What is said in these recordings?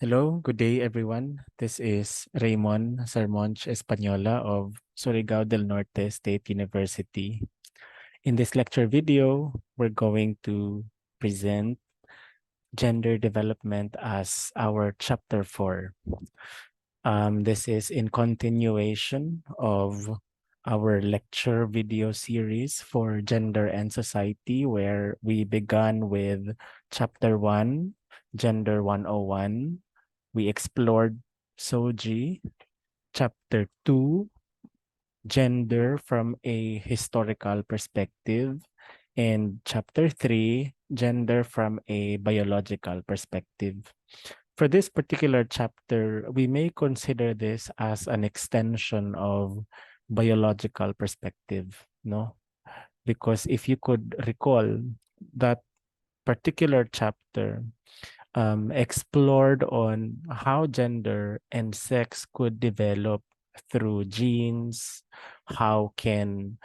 Hello, good day everyone. This is Raymond Sermonch Española of Surigao del Norte State University. In this lecture video, we're going to present gender development as our chapter 4. This is in continuation of our lecture video series for gender and society, where we began with chapter 1, Gender 101. We explored SOGI, chapter 2, gender from a historical perspective, and chapter 3, gender from a biological perspective. For this particular chapter, we may consider this as an extension of biological perspective, no? Because if you could recall, that particular chapter explored on how gender and sex could develop through genes, how can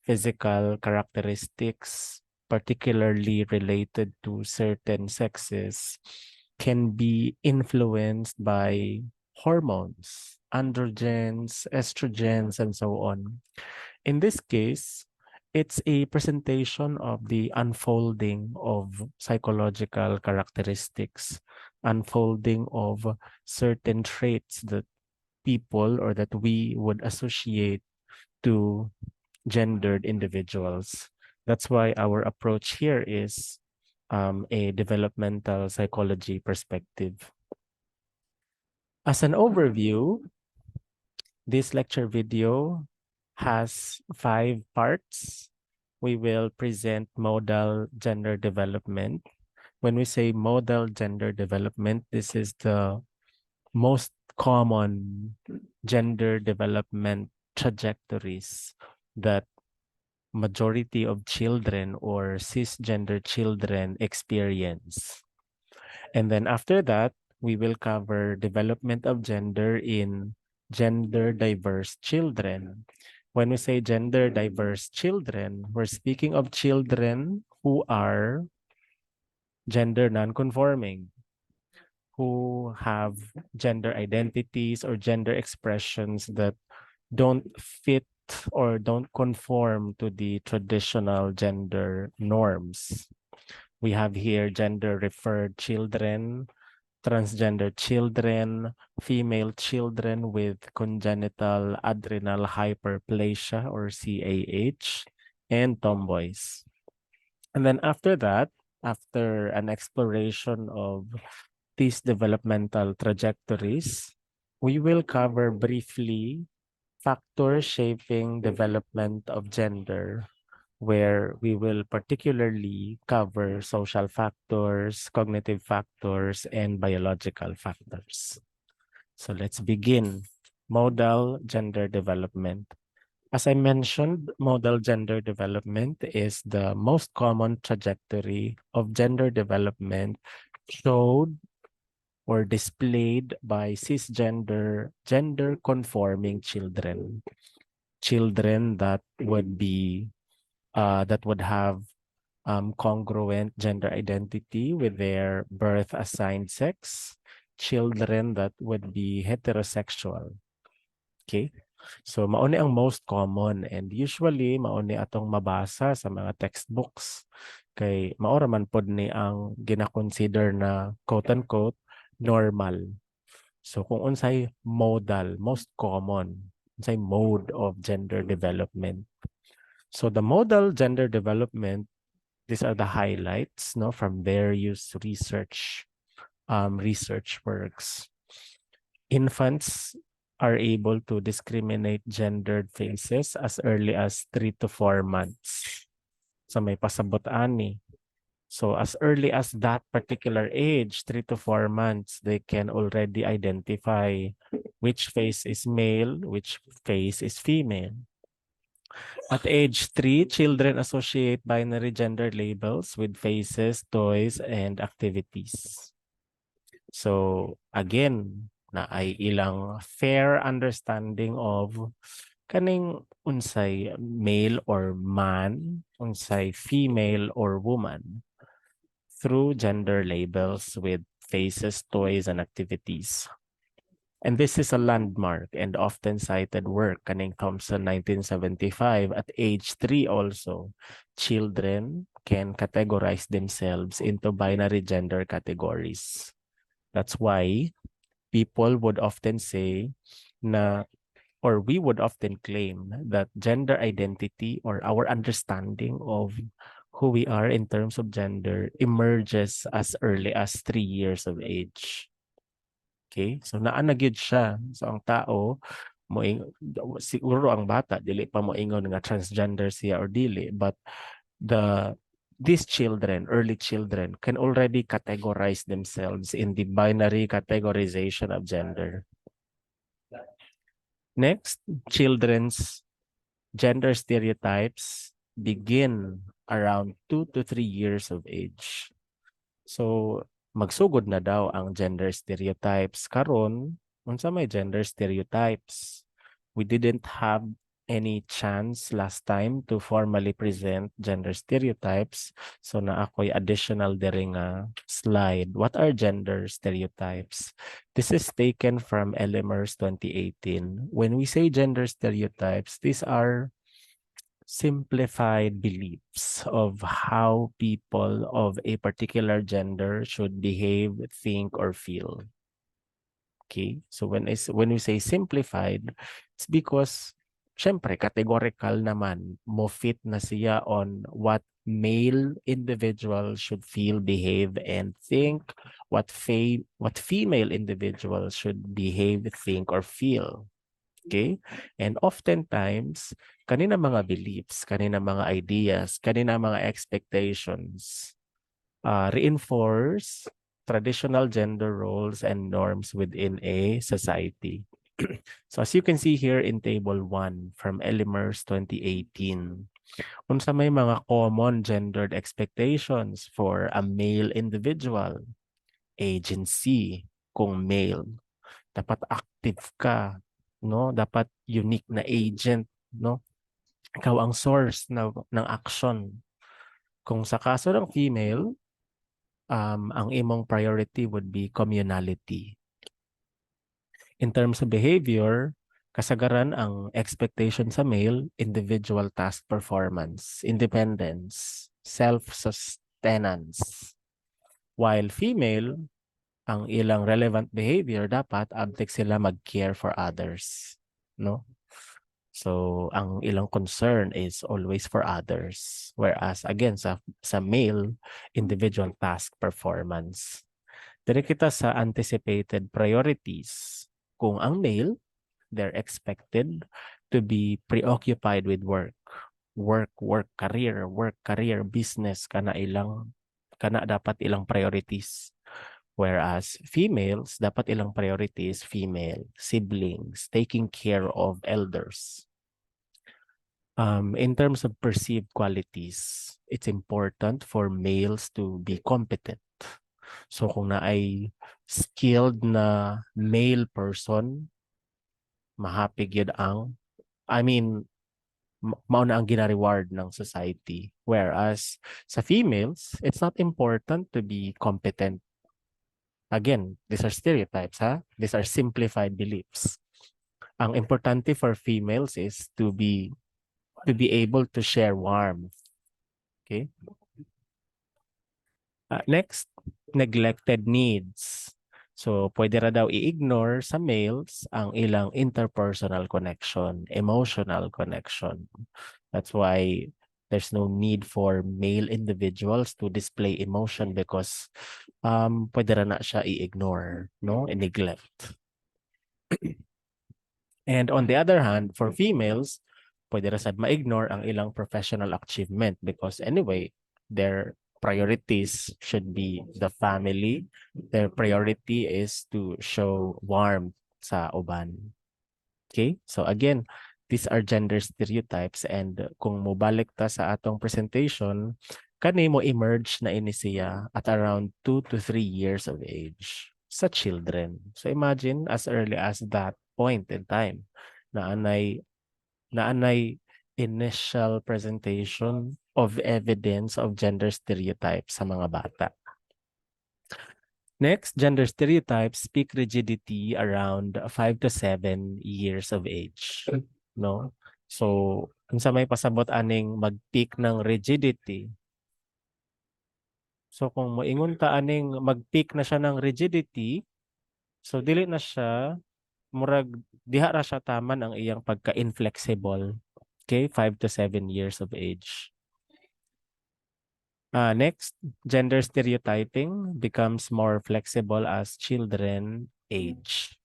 physical characteristics, particularly related to certain sexes, can be influenced by hormones, androgens, estrogens, and so on. In this case, it's a presentation of the unfolding of psychological characteristics, unfolding of certain traits that people or that we would associate to gendered individuals. That's why our approach here is a developmental psychology perspective. As an overview, this lecture video has 5 parts. We will present modal gender development. When we say modal gender development, this is the most common gender development trajectories that majority of children or cisgender children experience. And then after that, we will cover development of gender in gender diverse children. When we say gender diverse children, we're speaking of children who are gender non-conforming, who have gender identities or gender expressions that don't fit or don't conform to the traditional gender norms. We have here gender-referred children, transgender children, female children with congenital adrenal hyperplasia or CAH, and tomboys. And then after that, after an exploration of these developmental trajectories, we will cover briefly factors shaping development of gender, where we will particularly cover social factors, cognitive factors, and biological factors. So let's begin. Modal gender development. As I mentioned, modal gender development is the most common trajectory of gender development showed or displayed by cisgender, gender-conforming children. Children that would be that would have congruent gender identity with their birth assigned sex, children that would be heterosexual. Okay? So mauni ang most common, and usually mauni atong mabasa sa mga textbooks kay maora man pod ni ang gina-consider na quote-unquote normal. So kung unsay modal, most common, unsay mode of gender development. So the modal gender development, these are the highlights, no, from various research works. Infants are able to discriminate gendered faces as early as 3 to 4 months. So may pasabot ani. So as early as that particular age, 3 to 4 months, they can already identify which face is male, which face is female. At age 3, children associate binary gender labels with faces, toys, and activities. So again, na ay ilang fair understanding of kaning unsay male or man, unsay female or woman through gender labels with faces, toys, and activities. And this is a landmark and often cited work kaning Thompson 1975 at age 3 also. Children can categorize themselves into binary gender categories. That's why people would often say na or we would often claim that gender identity or our understanding of who we are in terms of gender emerges as early as 3 years of age. Okay? So naa na gyud siya. So ang tao siguro ang bata dili pa moingon nga transgender siya or dili, but these children, early children, can already categorize themselves in the binary categorization of gender. Next, children's gender stereotypes begin around 2 to 3 years of age. So, magsugod na daw ang gender stereotypes. Karon, unsa may gender stereotypes? We didn't have any chance last time to formally present gender stereotypes. So na ako'y additional diri nga slide. What are gender stereotypes? This is taken from LMR's 2018. When we say gender stereotypes, these are simplified beliefs of how people of a particular gender should behave, think, or feel. Okay? So when we say simplified, it's because syempre categorical naman mo fit na siya on what male individual should feel, behave, and think, what female individual should behave, think, or feel. Okay? And oftentimes, kanina mga beliefs, kanina mga ideas, kanina mga expectations reinforce traditional gender roles and norms within a society. So as you can see here in Table 1 from Elimer's 2018, unsa may mga common gendered expectations for a male individual, agency, kung male. Dapat active ka, no? Dapat unique na agent, no? Ikaw ang source ng action. Kung sa kaso ng female, ang imong priority would be communality. In terms of behavior, kasagaran ang expectation sa male, individual task performance, independence, self-sustenance. While female, ang ilang relevant behavior dapat abtek sila mag-care for others, no? So ang ilang concern is always for others, whereas again sa male, individual task performance. Dire kita sa anticipated priorities. Kung ang male, they're expected to be preoccupied with work, career, business, kana dapat ilang priorities. Whereas females, dapat ilang priorities, female, siblings, taking care of elders. In terms of perceived qualities, it's important for males to be competent. So kung na ay skilled na male person, mahapig yun mauna ang gina-reward ng society. Whereas sa females, it's not important to be competent. Again, these are stereotypes, ha? These are simplified beliefs. Ang importante for females is to be able to share warmth. Okay? Next, neglected needs. So, pwede ra daw i-ignore sa males ang ilang interpersonal connection, emotional connection. That's why there's no need for male individuals to display emotion because pwede ra na siya i-ignore, no? I-neglect. And on the other hand, for females, pwede ra sad ma-ignore ang ilang professional achievement because anyway, their priorities should be the family. Their priority is to show warmth sa uban. Okay? So again, these are gender stereotypes and kung mobalik ta sa atong presentation, kani mo emerge na ini siya at around 2 to 3 years of age sa children. So imagine as early as that point in time na anay initial presentation of evidence of gender stereotypes sa mga bata. Next, gender stereotypes peak rigidity around 5 to 7 years of age. No? So, kung sa may pasabot aning mag-peak ng rigidity, so kung moingon ta aning mag-peak na siya ng rigidity, so dili na siya, murag, diha ra siya taman ang iyang pagka-inflexible. Okay, 5 to 7 years of age. Next, gender stereotyping becomes more flexible as children age.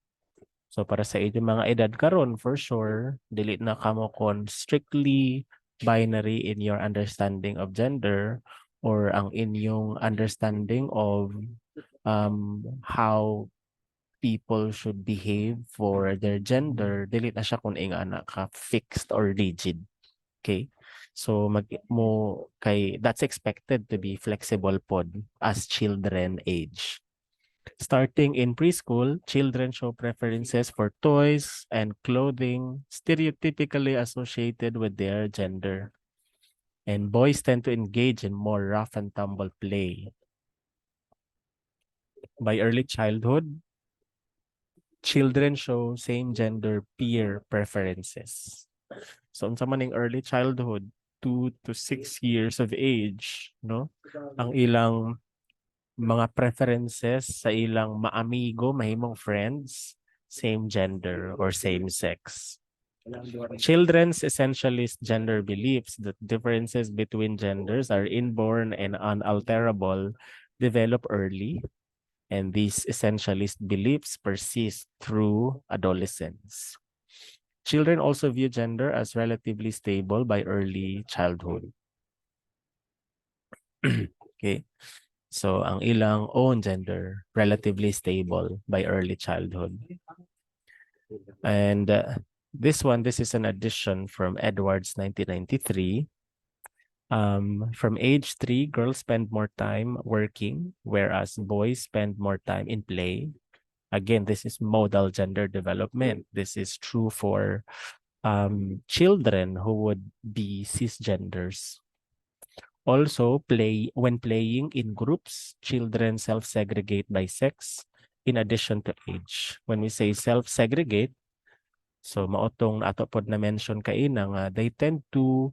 So para sa inyong mga edad karon, for sure, dili na kamo kon strictly binary in your understanding of gender or ang inyong understanding of how people should behave for their gender, dili na siya kung inga na ka fixed or rigid. Okay? So that's expected to be flexible pod as children age. Starting in preschool, children show preferences for toys and clothing stereotypically associated with their gender. And boys tend to engage in more rough and tumble play. By early childhood, children show same-gender peer preferences. So, unsa man ning early childhood, 2 to 6 years of age, no? Ang ilang mga preferences sa ilang maamigo, mahimong friends, same gender or same sex. Children's essentialist gender beliefs that differences between genders are inborn and unalterable develop early, and these essentialist beliefs persist through adolescence. Children also view gender as relatively stable by early childhood. Okay. So, ang ilang own gender, relatively stable by early childhood. And this is an addition from Edwards, 1993. From age 3, girls spend more time working, whereas boys spend more time in play. Again, this is modal gender development. This is true for children who would be cisgenders. Also, when playing in groups, children self-segregate by sex in addition to age. When we say self-segregate, so maotong ato pod na mention kaina nga they tend to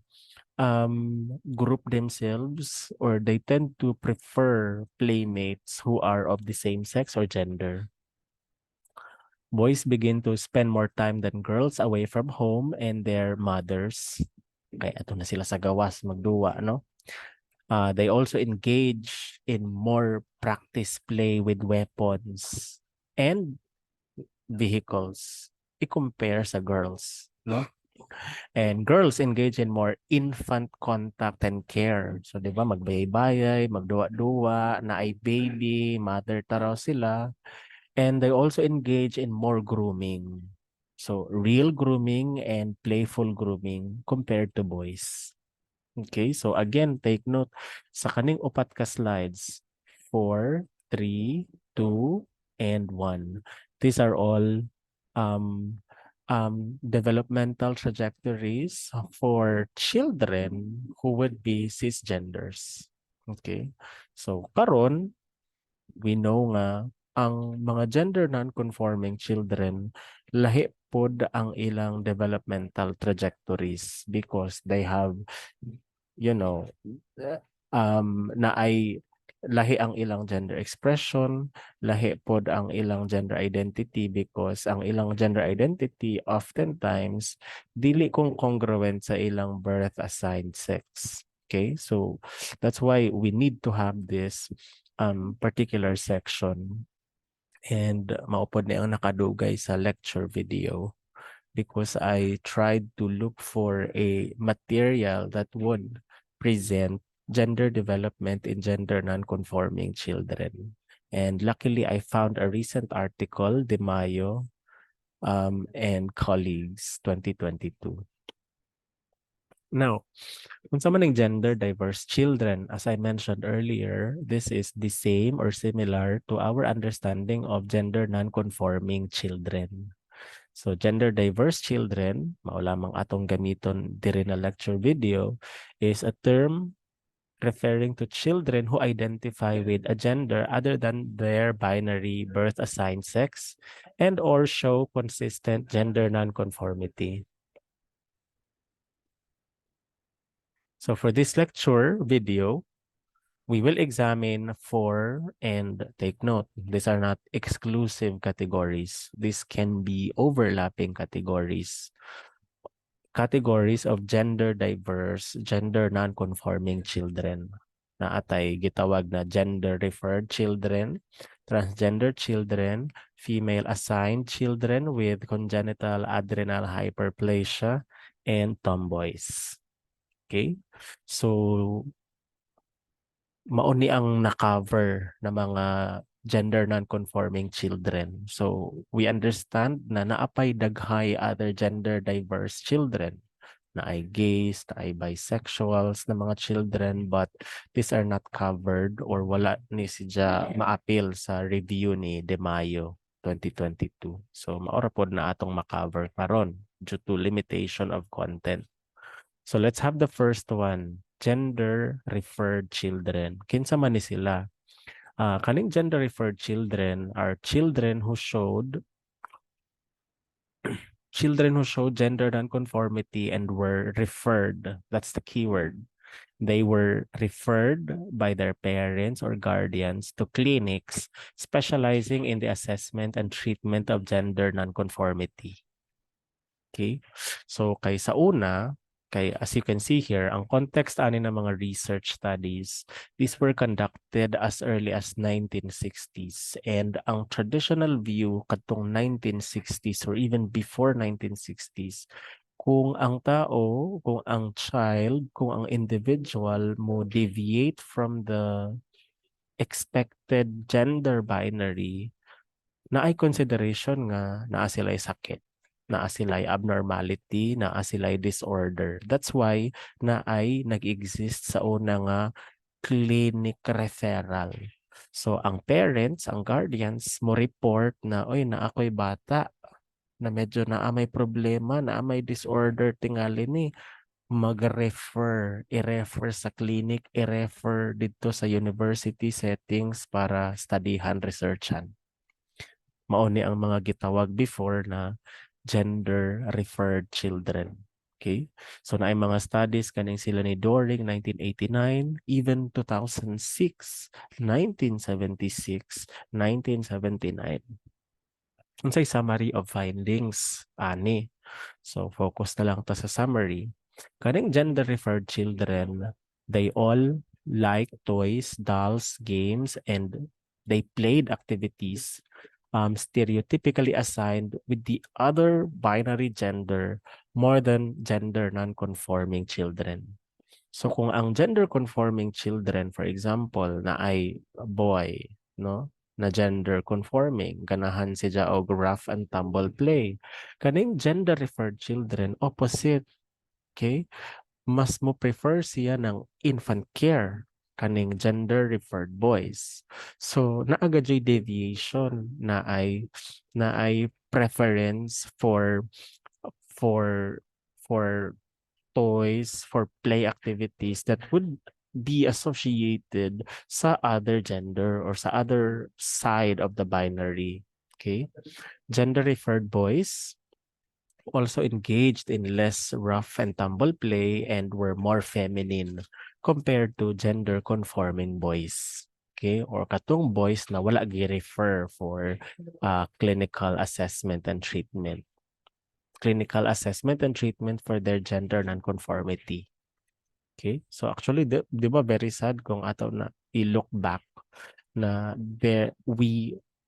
group themselves or they tend to prefer playmates who are of the same sex or gender. Boys begin to spend more time than girls away from home and their mothers. Kaya ato na sila sa gawas magduwa, no? They also engage in more practice play with weapons and vehicles. I-compare sa girls, no? And girls engage in more infant contact and care. So, di ba, magbayay-bayay, magduwa-duwa, na ay baby, mother taraw sila. And they also engage in more grooming. So, real grooming and playful grooming compared to boys. Okay, so again, take note sa kaning upat ka slides, 4, 3, 2, and 1. These are all um, developmental trajectories for children who would be cisgenders. Okay, so karon we know nga ang mga gender non-conforming children lahi pod ang ilang developmental trajectories because they have na ay lahi ang ilang gender expression, lahi pod ang ilang gender identity because ang ilang gender identity oftentimes dili kong congruent sa ilang birth assigned sex. Okay, so that's why we need to have this particular section and maupod na ang nakadugay sa lecture video because I tried to look for a material that would present gender development in gender non-conforming children. And luckily, I found a recent article, De Mayo and colleagues, 2022. Now, kung sa maning gender diverse children, as I mentioned earlier, this is the same or similar to our understanding of gender non-conforming children. So gender diverse children, mao lamang atong gamiton diri na lecture video, is a term referring to children who identify with a gender other than their binary birth assigned sex and or show consistent gender nonconformity. So for this lecture video, we will examine four, and take note, these are not exclusive categories. These can be overlapping categories. Categories of gender diverse, gender non-conforming children. Na atay gitawag na gender-referred children, transgender children, female-assigned children with congenital adrenal hyperplasia, and tomboys. Okay? So, mauni ang na-cover na mga gender non-conforming children. So, we understand na naapay daghay other gender diverse children, na ay gays, na ay bisexuals na mga children, but these are not covered or wala ni siya maapil sa review ni De Mayo 2022. So, maora pod na atong makover karon due to limitation of content. So let's have the first one, gender-referred children. Kinsa man ni sila? Kaning gender-referred children are children who showed gender nonconformity and were referred. That's the keyword. They were referred by their parents or guardians to clinics specializing in the assessment and treatment of gender nonconformity. Okay? So kay sa una, as you can see here, ang context ani ng mga research studies, these were conducted as early as 1960s. And ang traditional view katong 1960s or even before 1960s, kung ang tao, kung ang child, kung ang individual mo deviate from the expected gender binary, na ay consideration nga naa sila'y sakit, naa sila'y abnormality, naa sila'y disorder. That's why na ay nag-exist sa una nga clinic referral. So ang parents, ang guardians mo report na oy na ako'y bata na medyo naa may problema, naa may disorder tingali ni, i-refer sa clinic, i-refer dito sa university settings para studyhan, researchan. Mauni ang mga gitawag before na gender-referred children. Okay? So naay mga studies kaning sila ni Doring 1989, even 2006, 1976, 1979. Unsay summary of findings ani. So focus na lang ta sa summary. Kaning gender-referred children, they all like toys, dolls, games, and they played activities stereotypically assigned with the other binary gender more than gender non-conforming children. So kung ang gender-conforming children, for example, na ay boy, no? Na gender conforming, ganahan siya og rough and tumble play. Kaning gender-referred children, opposite. Okay? Mas mo prefer siya ng infant care kaning gender-referred boys. So naaga jay deviation na ay preference for for toys, for play activities that would be associated sa other gender or sa other side of the binary. Okay? Gender-referred boys also engaged in less rough and tumble play and were more feminine compared to gender-conforming boys. Okay? Or katong boys na wala gi-refer for clinical assessment and treatment. Clinical assessment and treatment for their gender nonconformity. Okay? So actually, di ba very sad kung ato na i-look back na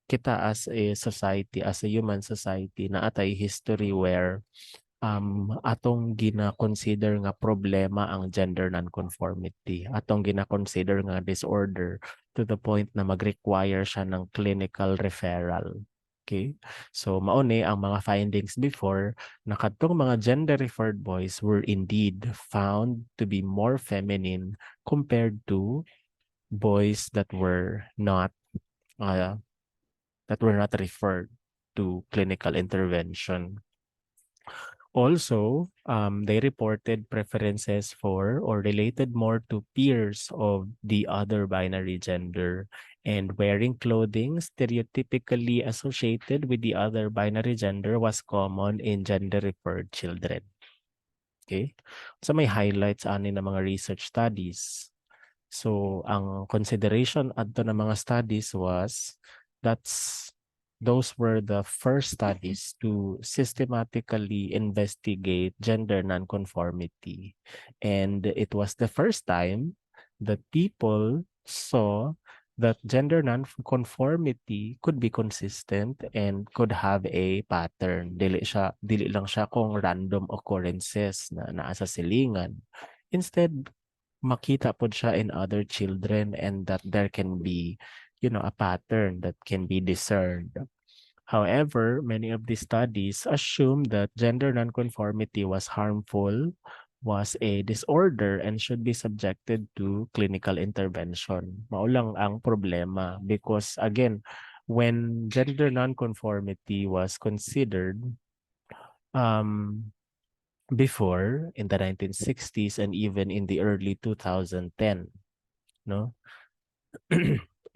kita as a society, as a human society, na atay history where atong gina-consider nga problema ang gender nonconformity. Atong gina-consider nga disorder to the point na mag-require siya ng clinical referral. Okay? So mauni ang mga findings before na kadtong mga gender-referred boys were indeed found to be more feminine compared to boys that were not referred to clinical intervention. Also, they reported preferences for or related more to peers of the other binary gender, and wearing clothing stereotypically associated with the other binary gender was common in gender-referred children. Okay? So may highlights ani ng mga research studies. So ang consideration adto ng mga studies was that's those were the first studies to systematically investigate gender nonconformity. And it was the first time that people saw that gender nonconformity could be consistent and could have a pattern. Dili lang siya kung random occurrences na naa sa silingan. Instead, makita po siya in other children, and that there can be, a pattern that can be discerned. However, many of these studies assume that gender nonconformity was harmful, was a disorder, and should be subjected to clinical intervention. Maulang ang problema because, again, when gender nonconformity was considered, before in the 1960s and even in the early 2010, no?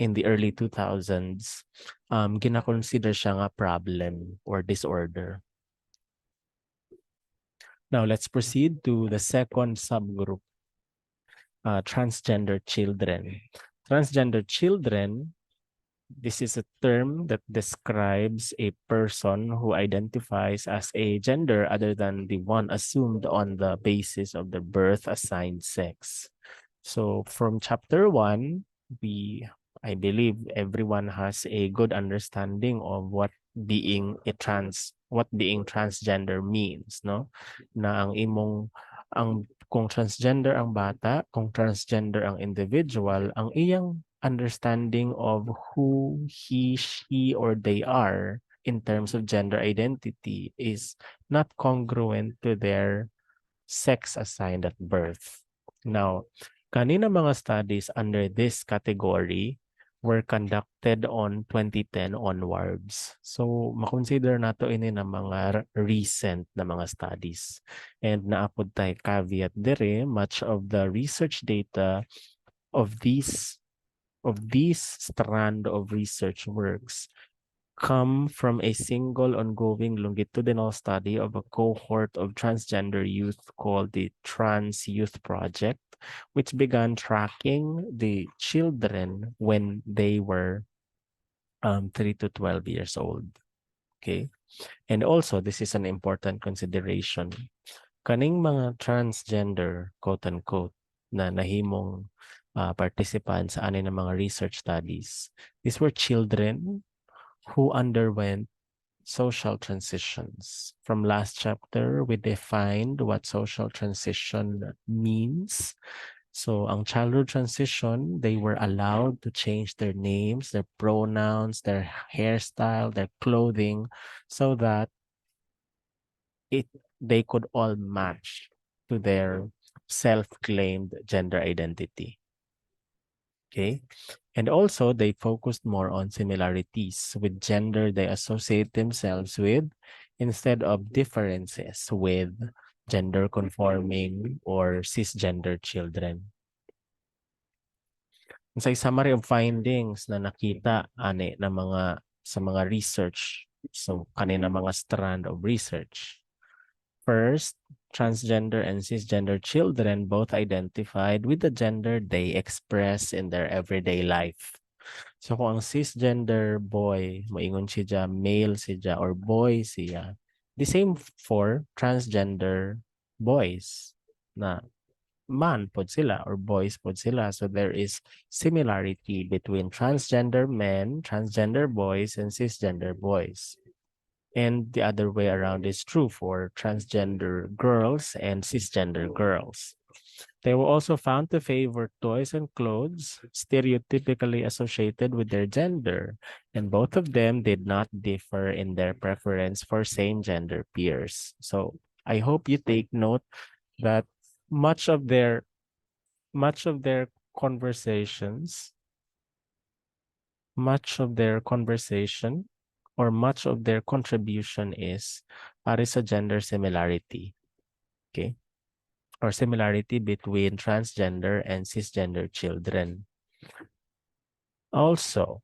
In the early 2000s, gina-consider siya nga problem or disorder. Now, let's proceed to the second subgroup, transgender children. Transgender children, this is a term that describes a person who identifies as a gender other than the one assumed on the basis of their birth assigned sex. So from chapter 1, I believe everyone has a good understanding of what being transgender means, no? Na kung transgender ang bata, kung transgender ang individual, ang iyang understanding of who he, she, or they are in terms of gender identity is not congruent to their sex assigned at birth. Now, kanina mga studies under this category were conducted on 2010 onwards. So, makonsider nato ini na mga recent na mga studies. And naapod tayo caveat dire, much of the research data of these strand of research works come from a single ongoing longitudinal study of a cohort of transgender youth called the Trans Youth Project, which began tracking the children when they were 3 to 12 years old. Okay? And also, this is an important consideration. Kaning mga transgender, quote-unquote, na nahimong participants sa anin ng mga research studies, these were children who underwent social transitions. From last chapter, we defined what social transition means. So, ang childhood transition, they were allowed to change their names, their pronouns, their hairstyle, their clothing, so that they could all match to their self-claimed gender identity. Okay? And also, they focused more on similarities with gender they associate themselves with instead of differences with gender-conforming or cisgender children. Sa summary of findings na nakita ani na sa mga research, so kanina mga strand of research. First, transgender and cisgender children both identified with the gender they express in their everyday life. So kung ang cisgender boy, moingon siya male siya or boy siya, the same for transgender boys na man pod sila or boys pod sila. So there is similarity between transgender men, transgender boys, and cisgender boys. And the other way around is true for transgender girls and cisgender girls. They were also found to favor toys and clothes stereotypically associated with their gender, and both of them did not differ in their preference for same-gender peers. So I hope you take note that much of their conversation or much of their contribution is para sa gender similarity. Okay? Or similarity between transgender and cisgender children. Also,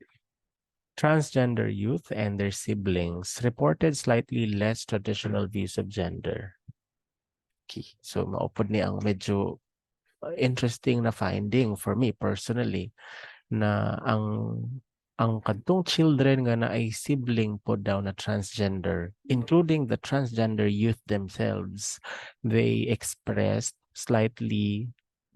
transgender youth and their siblings reported slightly less traditional views of gender. Okay. So, maupod ni ang medyo interesting na finding for me personally na ang kadtong children nga na ay sibling po daw na transgender, including the transgender youth themselves, they expressed slightly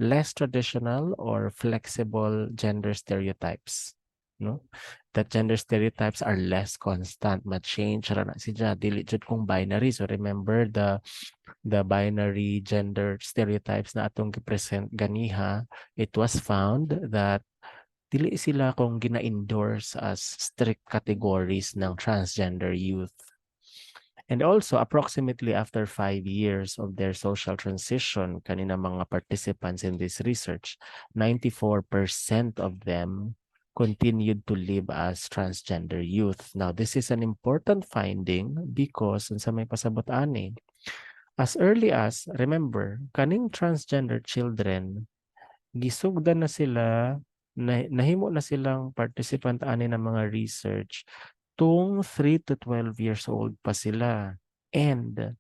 less traditional or flexible gender stereotypes. No? That gender stereotypes are less constant, ma-change ra na siya, dili jud kung binary. So remember the binary gender stereotypes na atong gipresent ganiha, it was found that dili sila kung gina-endorse as strict categories ng transgender youth. And also, approximately after 5 years of their social transition, kanina mga participants in this research, 94% of them continued to live as transgender youth. Now, this is an important finding because sa may pasabot ani, as early as, remember, kaning transgender children, gisugdan na sila, nahimo na silang participant ani ng mga research tung 3 to 12 years old pa sila. And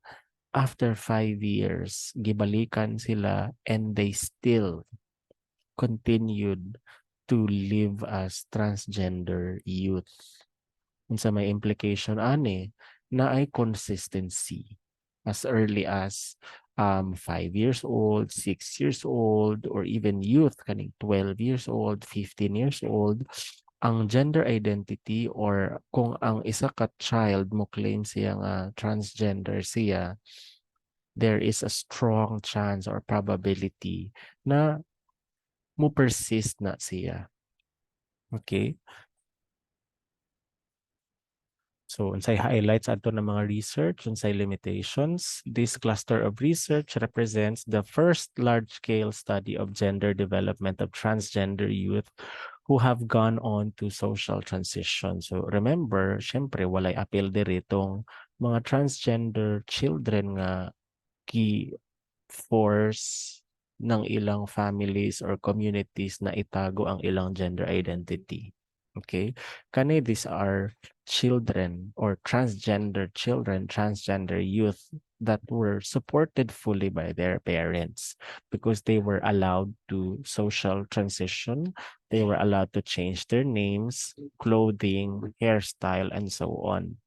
after 5 years, gibalikan sila and they still continued to live as transgender youth. Unsa may implication ani na ay consistency as early as 5 years old, 6 years old, or even youth kaning 12 years old, 15 years old, ang gender identity or kung ang isa ka child mo claim siya nga transgender siya, there is a strong chance or probability na mo persist na siya. Okay? So, unsay highlights ato ng mga research, unsay limitations. This cluster of research represents the first large-scale study of gender development of transgender youth who have gone on to social transition. So, remember, syempre, walay appeal diri itong mga transgender children nga force ng ilang families or communities na itago ang ilang gender identity. Okay? Kani these are children or transgender children, transgender youth that were supported fully by their parents because they were allowed to social transition. They were allowed to change their names, clothing, hairstyle, and so on.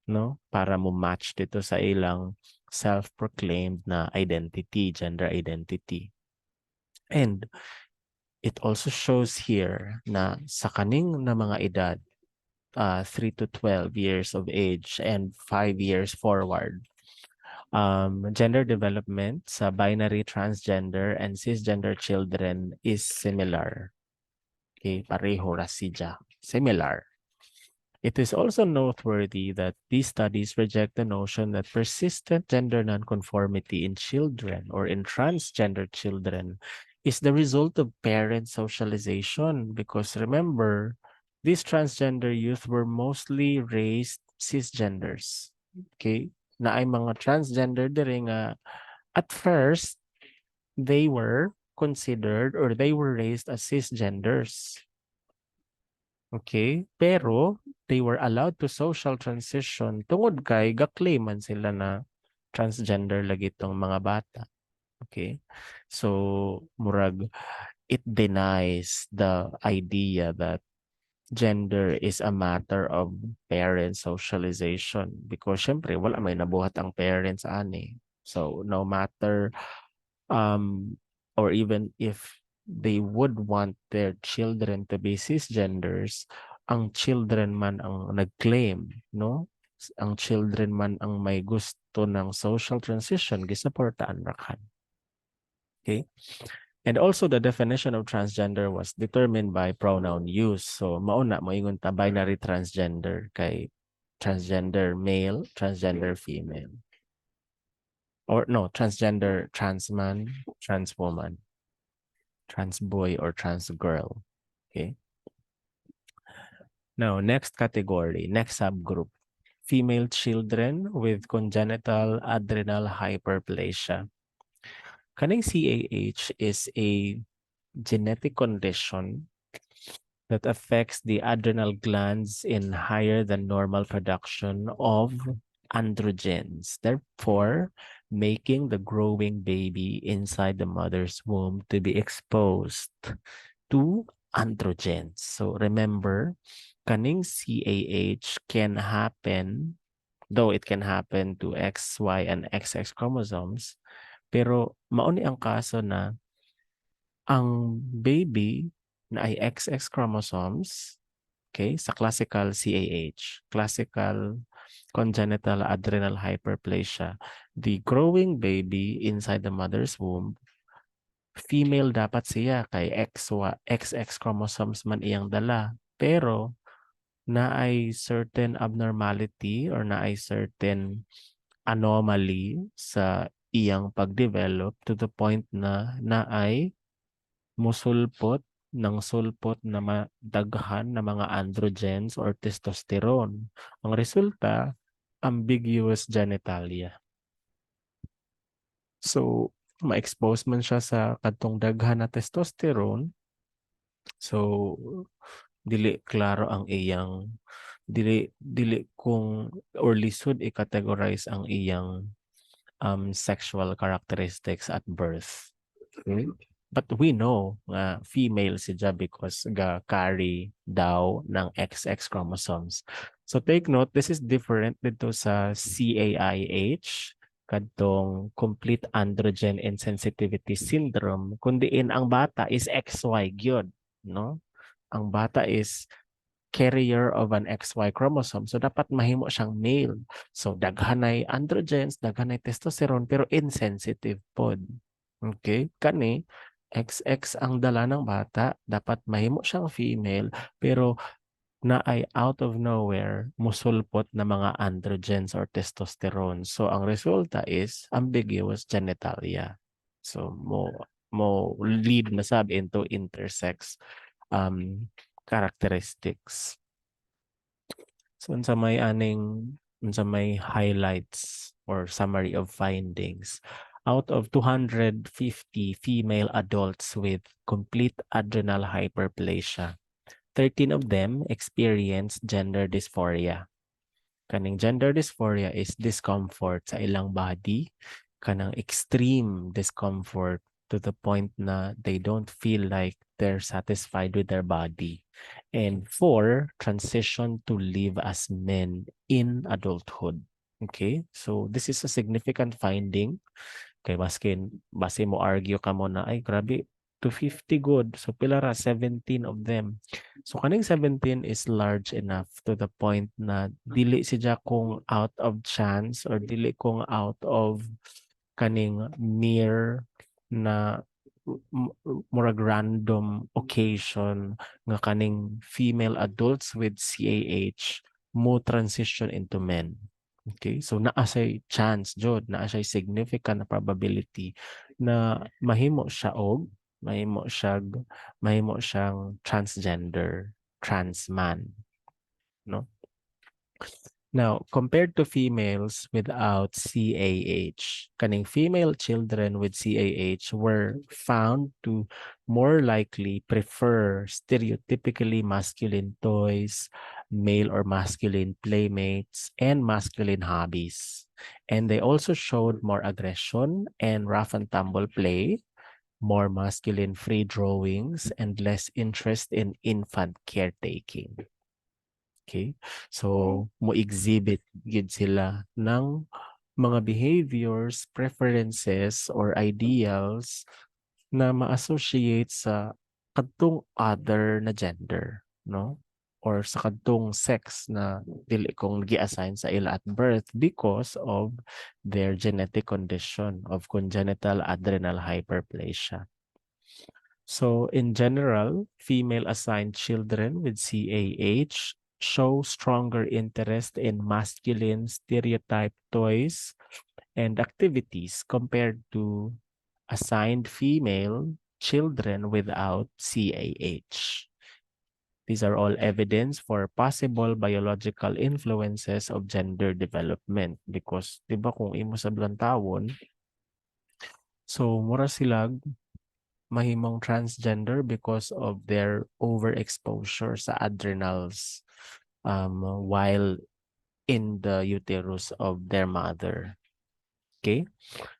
No? Para mo match dito sa ilang self-proclaimed na identity, gender identity. And it also shows here na sa kaning na mga edad, 3 to 12 years of age and 5 years forward, gender development sa binary, transgender, and cisgender children is similar. Okay, pareho ra siya. Similar. It is also noteworthy that these studies reject the notion that persistent gender nonconformity in children or in transgender children is the result of parent socialization. Because remember, these transgender youth were mostly raised cisgenders. Okay? Na ay mga transgender diri nga at first, they were considered or they were raised as cisgenders. Okay? Pero, they were allowed to social transition tungod kay gaklaiman sila na transgender lagi itong mga bata. Okay? So, murag, it denies the idea that gender is a matter of parent socialization because syempre wala may nabuhat ang parents ani. So, no matter or even if they would want their children to be cisgenders, ang children man ang nag-claim, no? Ang children man ang may gusto ng social transition, gisuportaan ra kan. Okay? And also the definition of transgender was determined by pronoun use. So mauna moingon ta binary transgender kay transgender male, transgender female. Or no, transgender trans man, trans woman, trans boy or trans girl. Okay? Now, next category, next subgroup, female children with congenital adrenal hyperplasia. Kaning CAH is a genetic condition that affects the adrenal glands in higher than normal production of androgens, therefore making the growing baby inside the mother's womb to be exposed to androgens. So remember, kaning CAH can happen, though it can happen to XY and XX chromosomes, pero mauni ang kaso na ang baby na ay XX chromosomes, okay, sa classical CAH, classical congenital adrenal hyperplasia, the growing baby inside the mother's womb, female dapat siya kay XX chromosomes man iyang dala. Pero na ay certain abnormality or na ay certain anomaly sa iyang pagdevelop to the point na ay musulpot ng sulpot na daghan na mga androgens or testosterone. Ang resulta, ambiguous genitalia. So, ma-expose man siya sa kadtong daghan na testosterone. So, dili klaro ang iyang dili kung or lisod i-categorize ang iyang sexual characteristics at birth. Okay? But we know nga female siya because ga-carry daw ng XX chromosomes. So take note, this is different dito sa CAIH, kadtong complete androgen insensitivity syndrome, kundiin ang bata is XY gyud, no? Ang bata is carrier of an XY chromosome. So, dapat mahimo siyang male. So, daghanay androgens, daghanay testosterone, pero insensitive pod. Okay? Kani, XX ang dala ng bata, dapat mahimo siyang female, pero na ay out of nowhere, musulpot na mga androgens or testosterone. So, ang resulta is ambiguous genitalia. So, mo lead na sab into intersex characteristics. So, unsa may highlights or summary of findings. Out of 250 female adults with complete adrenal hyperplasia, 13 of them experienced gender dysphoria. Kaning gender dysphoria is discomfort sa ilang body, kanang extreme discomfort to the point na they don't feel like they're satisfied with their body. And 4, transition to live as men in adulthood. Okay? So this is a significant finding. Kay base mo argue ka mo na, ay grabe, 250 good. So pila ra 17 of them. So kaning 17 is large enough to the point na dili siya kung out of chance or dili kung out of kaning mere na murag random occasion nga kaning female adults with CAH mo transition into men. Okay? So naa say chance jud, naa say significant probability na mahimo siyang transgender, trans man, no? Now, compared to females without CAH, kaning female children with CAH were found to more likely prefer stereotypically masculine toys, male or masculine playmates, and masculine hobbies. And they also showed more aggression and rough and tumble play, more masculine free drawings, and less interest in infant caretaking. Okay? So, mo-exhibit gid sila ng mga behaviors, preferences, or ideals na ma-associate sa kadtong other na gender, no? Or sa kadtong sex na dili kong gi-assign sa ila at birth because of their genetic condition of congenital adrenal hyperplasia. So in general, female assigned children with CAH show stronger interest in masculine stereotype toys and activities compared to assigned female children without CAH. These are all evidence for possible biological influences of gender development because 'di ba kung imo sa tawon, so mura silag mahimong transgender because of their overexposure sa adrenals while in the uterus of their mother. Okay?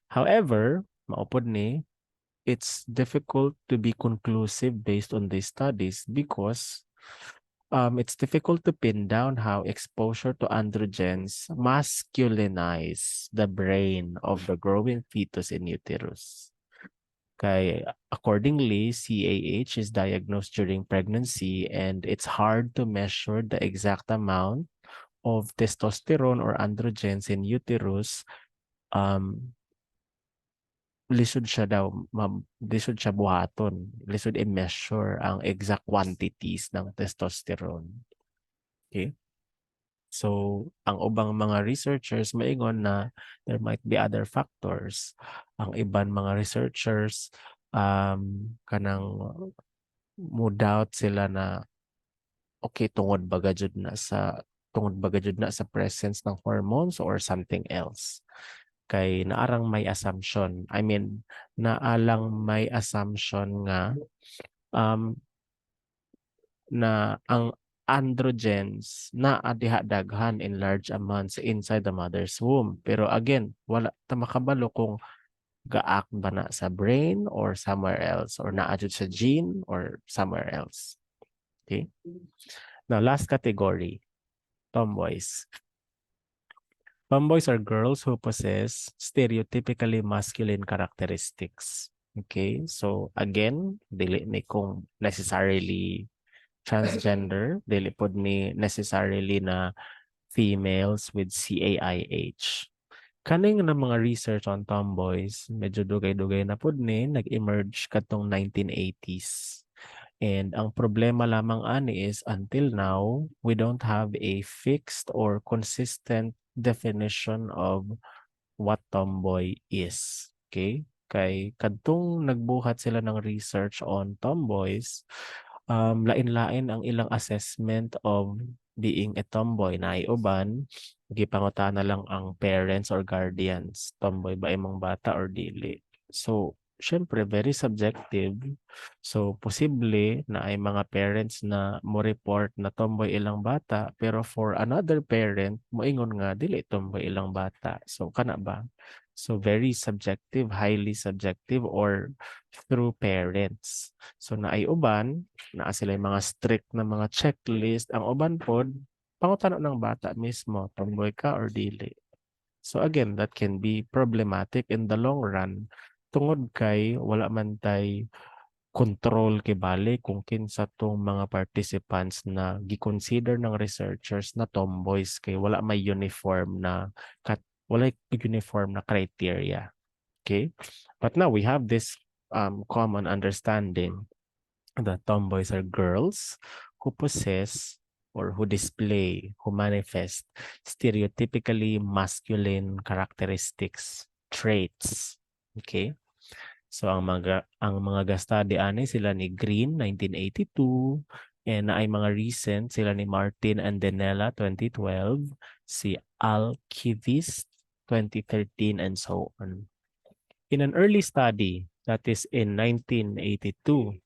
However, maupod ni, it's difficult to be conclusive based on these studies because it's difficult to pin down how exposure to androgens masculinize the brain of the growing fetus in uterus. Kay, accordingly, CAH is diagnosed during pregnancy and it's hard to measure the exact amount of testosterone or androgens in uterus. Lisod siya daw, lisod siya buhaton. Lisod i-measure ang exact quantities ng testosterone. Okay? So, ang ubang mga researchers maingon na there might be other factors. Ang iban mga researchers kanang mo doubt sila na okay tungod ba gajud na sa presence ng hormones or something else. Kay naarang may assumption. I mean, naalang may assumption nga um, na ang androgens na daghan in large amounts inside the mother's womb. Pero again, wala ta makabalo kung gaak ba na sa brain or somewhere else or naadyo sa gene or somewhere else. Okay? Now, last category, tomboys. Tomboys are girls who possess stereotypically masculine characteristics. Okay? So, again, dili ni kung necessarily transgender, dili pod ni necessarily na females with CAIH. Kaning na mga research on tomboys, medyo dugay-dugay na pod ni, nag-emerge katong 1980s. And ang problema lamang ani is until now, we don't have a fixed or consistent definition of what tomboy is. Okay? Kay kadtong nagbuhat sila ng research on tomboys, lain-lain ang ilang assessment of being a tomboy na uban gipanguta na lang ang parents or guardians, tomboy ba imong bata or dili. So, syempre very subjective. So, posible na ay mga parents na mo report na tomboy ilang bata pero for another parent moingon nga dili tomboy ilang bata. So, kana ba? So, very subjective, highly subjective or through parents. So, naay uban naa sila mga strict na mga checklist. Ang uban pod pangutana ng bata mismo, tomboy ka or dili. So again, that can be problematic in the long run tungod kay wala man tay control kay bali kung kinsa tong mga participants na gi-consider ng researchers na tomboys kay wala may uniform na wala uniform na criteria. Okay? But now we have this common understanding that tomboys are girls who possess or who display, who manifest stereotypically masculine characteristics, traits. Okay? So ang mga gastadi ani sila ni Green 1982 and ay mga recent sila ni Martin and Denella 2012, si Alkivist 2013 and so on. In an early study that is in 1982,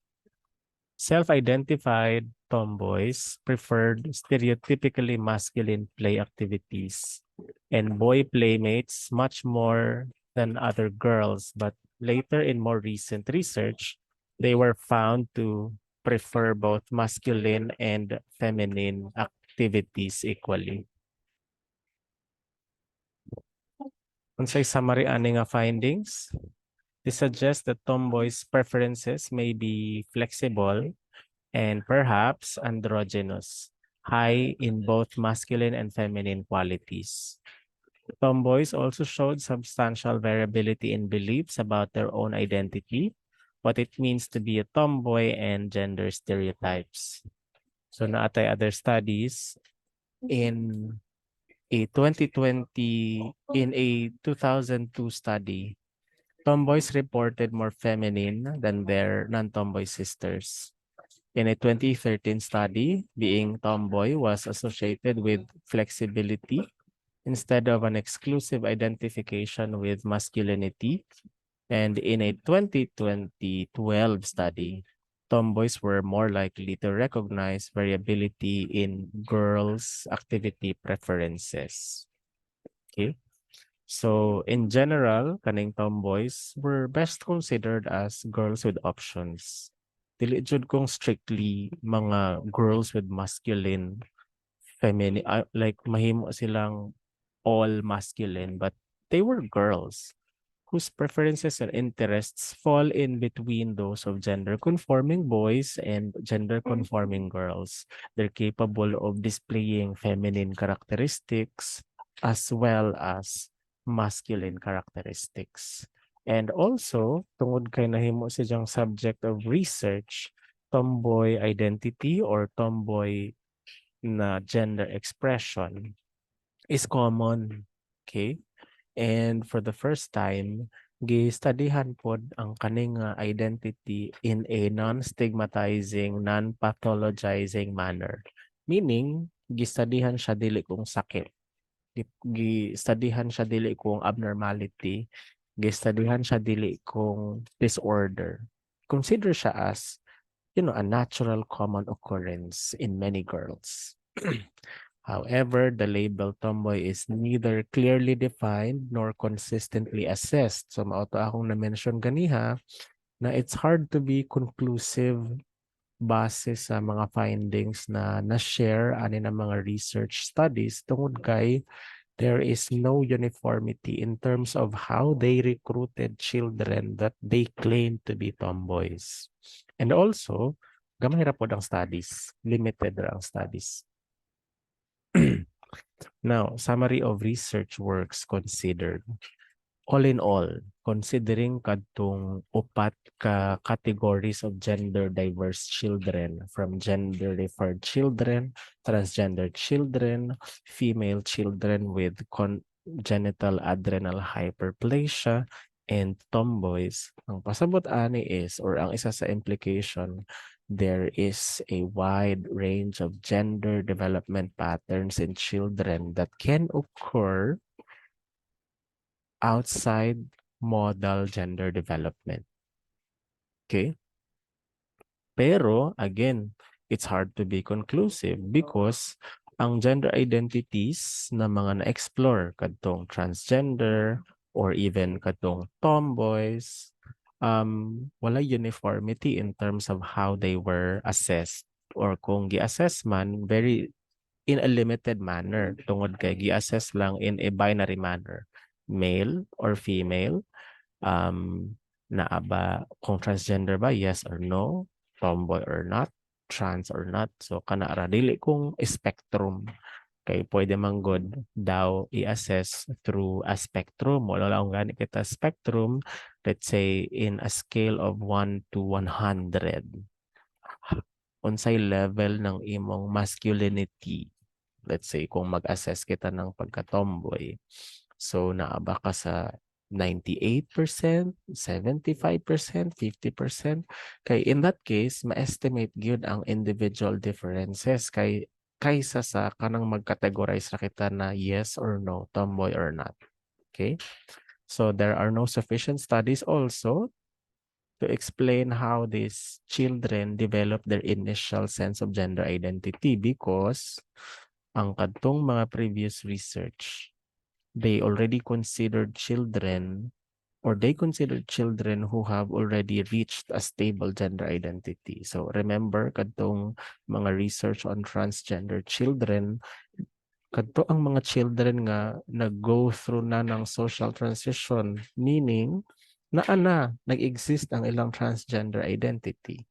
self-identified tomboys preferred stereotypically masculine play activities and boy playmates much more than other girls. But later, in more recent research, they were found to prefer both masculine and feminine activities equally. Unsay summary ani nga findings? This suggests that tomboys' preferences may be flexible and perhaps androgynous, high in both masculine and feminine qualities. Tomboys also showed substantial variability in beliefs about their own identity, what it means to be a tomboy, and gender stereotypes. So naatay other studies in a 2002 study, tomboys reported more feminine than their non-tomboy sisters. In a 2013 study, being tomboy was associated with flexibility instead of an exclusive identification with masculinity. And in a 2012 study, tomboys were more likely to recognize variability in girls' activity preferences. Okay? So, in general, kaning tomboys were best considered as girls with options. Dili jud kung strictly mga girls with masculine, feminine, like mahimo silang all masculine, but they were girls whose preferences and interests fall in between those of gender-conforming boys and gender-conforming girls. They're capable of displaying feminine characteristics as well as masculine characteristics. And also, tungod kay nahimo silang subject of research, tomboy identity or tomboy na gender expression is common. Okay? And for the first time, gi-studyhan pod ang kaning identity in a non-stigmatizing, non-pathologizing manner. Meaning, gi-studyhan siya dili kung sakit. Gi-studyhan siya dili kung abnormality. Gi-studyhan siya dili kung disorder. Consider siya as, a natural common occurrence in many girls. However, the label tomboy is neither clearly defined nor consistently assessed. So, mao to akong na-mention ganiha na it's hard to be conclusive base sa mga findings na na-share ani ng mga research studies tungod kay there is no uniformity in terms of how they recruited children that they claim to be tomboys. And also, gamay ra pod ang studies, limited ra ang studies. Now, summary of research works considered. All in all, considering kadtong upat ka categories of gender diverse children from gender referred children, transgender children, female children with congenital adrenal hyperplasia, and tomboys, ang pasabot ani is, or ang isa sa implication, there is a wide range of gender development patterns in children that can occur outside modal gender development. Okay? Pero, again, it's hard to be conclusive because ang gender identities na mga na-explore kadtong transgender or even kadtong tomboys, wala uniformity in terms of how they were assessed or kung gi-assess man, very in a limited manner. Tungod kay gi-assess lang in a binary manner. Male or female, naa ba kung transgender ba, yes or no, tomboy or not, trans or not. So kana ra dili kung spectrum kay pwede man god daw i-assess through a spectrum. Wala lang gani kita spectrum, let's say in a scale of 1 to 100. Unsay level ng imong masculinity? Let's say kung mag-assess kita ng pagka-tomboy. So naaba ka sa 98%, 75%, 50%. Kay in that case, ma-estimate gyud ang individual differences kaysa sa kanang mag-categorize ra kita na yes or no, tomboy or not. Okay? So there are no sufficient studies also to explain how these children develop their initial sense of gender identity because ang kadtong mga previous research, they already considered children or they considered children who have already reached a stable gender identity. So remember, kadtong mga research on transgender children, kadto ang mga children nga nag-go through na ng social transition, meaning nag-exist ang ilang transgender identity.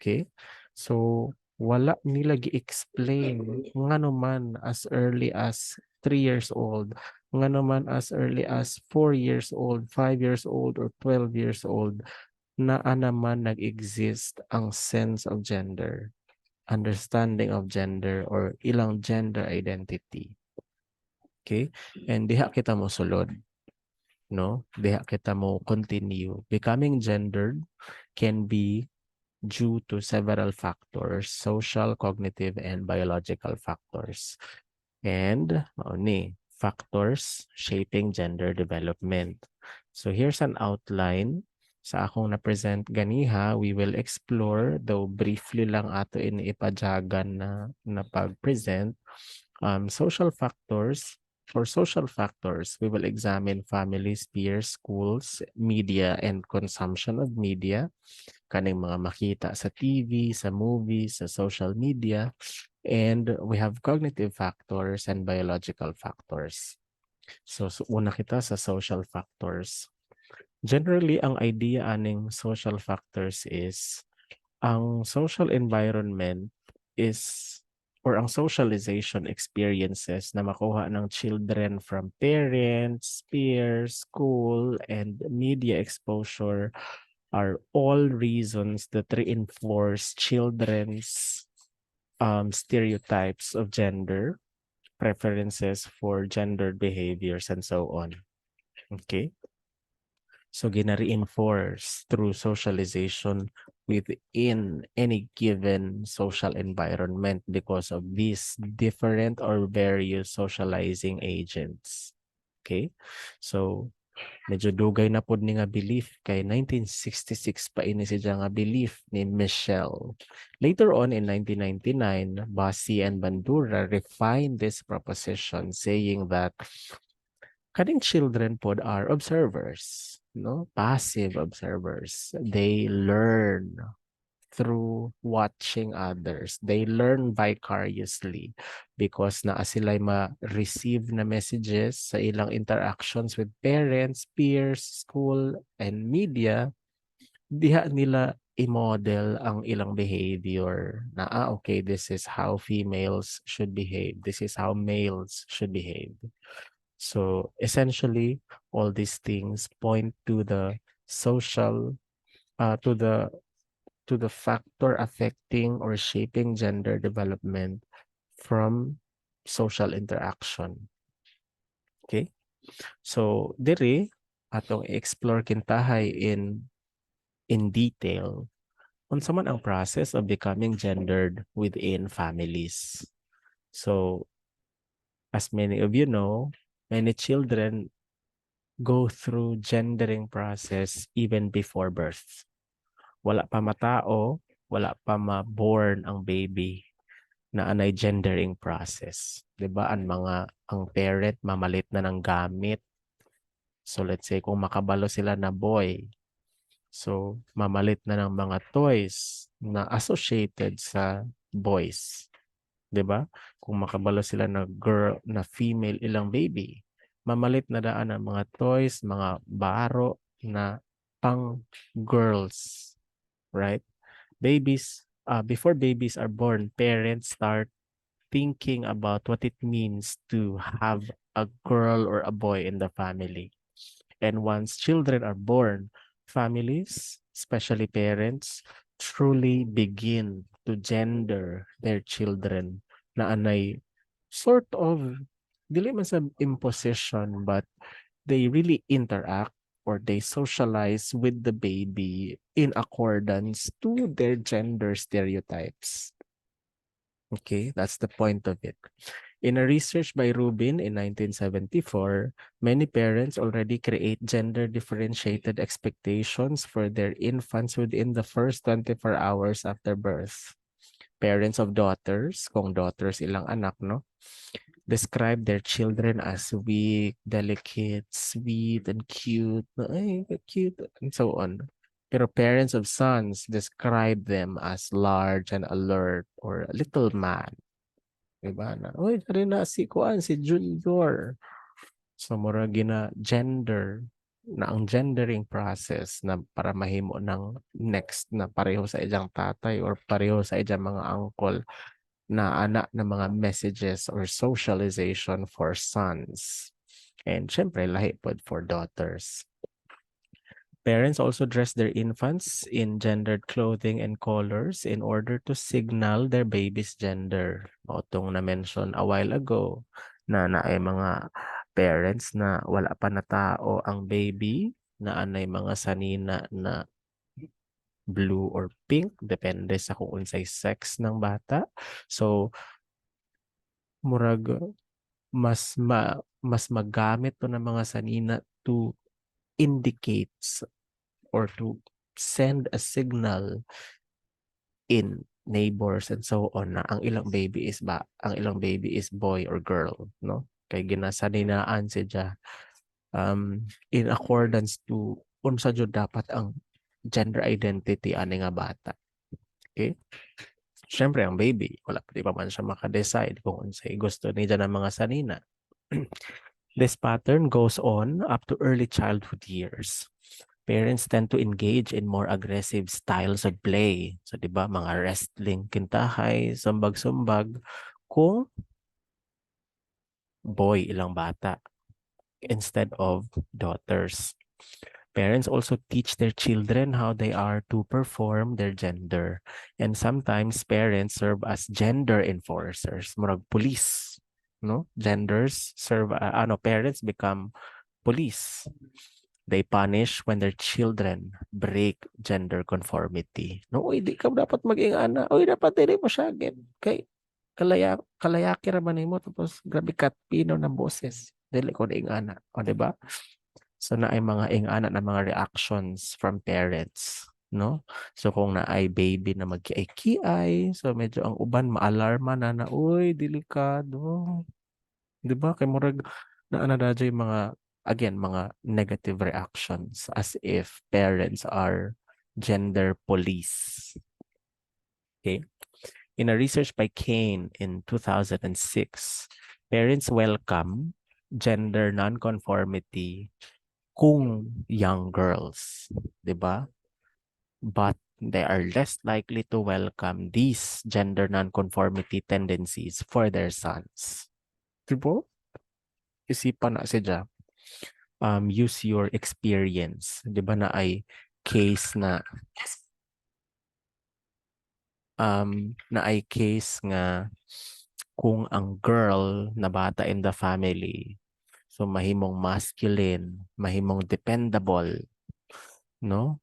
Okay? So, wala nila gi-explain ngano man as early as 3 years old, ngano man as early as 4 years old, 5 years old, or 12 years old, na naman nag-exist ang sense of gender, understanding of gender, or ilang gender identity. Okay? And diha kita mo sulod. No? Diha kita mo continue. Becoming gendered can be due to several factors, social, cognitive, and biological factors. And factors shaping gender development. So here's an outline sa akong na-present ganiha. We will explore, though briefly lang ato iniipadyagan na pag-present, social factors. For social factors, we will examine families, peers, schools, media, and consumption of media. Kaning mga makita sa TV, sa movies, sa social media. And we have cognitive factors and biological factors. So una kita sa social factors. Generally, ang idea aning social factors is ang social environment is or ang socialization experiences na makuha ng children from parents, peers, school, and media exposure are all reasons that reinforce children's stereotypes of gender, preferences for gendered behaviors, and so on. Okay? So, gina-reinforce through socialization within any given social environment because of these different or various socializing agents. Okay? So, medyo dugay na pod ni nga belief kay 1966 pa ini siya nga belief ni Michelle. Later on in 1999, Bassi and Bandura refined this proposition saying that kaning children pod are observers, no? Passive observers. They learn through watching others. They learn vicariously because naa sila'y ma-receive na messages sa ilang interactions with parents, peers, school, and media. Diha nila i-model ang ilang behavior na, okay, this is how females should behave. This is how males should behave. So essentially, all these things point to the social, to the factor affecting or shaping gender development from social interaction. Okay? So, diri atong explore kintahay in detail unsa man ang process of becoming gendered within families. So, as many of you know, many children go through gendering process even before birth. Wala pa matao, wala pa ma-born ang baby na anay gendering process. 'Di ba? Ang parent mamalit na ng gamit. So let's say kung makabalo sila na boy, so mamalit na ng mga toys na associated sa boys. 'Di ba? Kung makabalo sila na girl, na female ilang baby, mamalit na daan ang mga toys, mga baro na pang girls, right? Before babies are born, parents start thinking about what it means to have a girl or a boy in the family. And once children are born, families, especially parents, truly begin to gender their children na anay sort of, dili man sa imposition, but they really interact or they socialize with the baby in accordance to their gender stereotypes. Okay, that's the point of it. In a research by Rubin in 1974, many parents already create gender-differentiated expectations for their infants within the first 24 hours after birth. Parents of daughters, kung daughters ilang anak, no? Describe their children as weak, delicate, sweet, and cute. Ay, cute, and so on. Pero parents of sons describe them as large and alert or a little man. Diba na? Uy, dari na si Kuan, si Junior. So, mura gina gender na ang gendering process na para mahimo ng next na pareho sa iyang tatay or pareho sa iyang mga uncle na anak na mga messages or socialization for sons. And syempre, lahi po for daughters. Parents also dress their infants in gendered clothing and colors in order to signal their baby's gender. O itong na-mention a while ago na ay mga parents na wala pa na tao ang baby, na anay mga sanina na blue or pink, depende sa kung unsay sex ng bata. So, murag mas magamit to ng mga sanina to indicates or to send a signal in neighbors and so on na ang ilang baby is boy or girl, no? Kay ginasaninaan siya in accordance to unsa jud dapat ang gender identity ani nga bata. Okay? Siyempre, ang baby, di pa man siya maka-decide kung unsay gusto niya ng mga sanina. This pattern goes on up to early childhood years. Parents tend to engage in more aggressive styles of play. So, di ba, mga wrestling, kintahay, sumbag-sumbag, kung boy ilang bata instead of daughters. Parents also teach their children how they are to perform their gender. And sometimes parents serve as gender enforcers, murag police, no? Genders serve parents become police. They punish when their children break gender conformity. No, uy, di ka dapat maging ana. Uy, dapat dili mo siya again. Kay kalayaki ra man nimo tapos grabe katpino ng boses. Dili ko ding ana. O, di ba? So na ay mga ingana na mga reactions from parents, no? So kung na ay baby na magkiay-kiay, so medyo ang uban maalarma na uy, delikado. 'Di ba? Kay murag na yung mga again, mga negative reactions as if parents are gender police. Okay? In a research by Kane in 2006, parents welcome gender nonconformity kung young girls, 'di ba? But they are less likely to welcome these gender nonconformity tendencies for their sons. 'Di ba? Isipan na siya. Use your experience. 'Di ba na ay case nga kung ang girl na bata in the family, so mahimong masculine, mahimong dependable, no?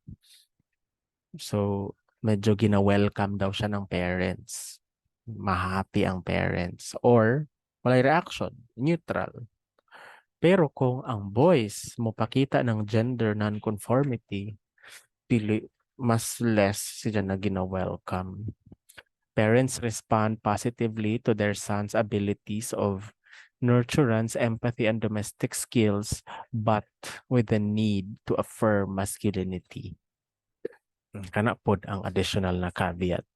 So medyo gina-welcome daw siya ng parents. Mahappy ang parents or walay reaction, neutral. Pero kung ang boys mopakita ng gender non-conformity, pili mas less sila na gina-welcome. Parents respond positively to their son's abilities of nurturance, empathy, and domestic skills, but with the need to affirm masculinity. Kana pod ang additional na caveat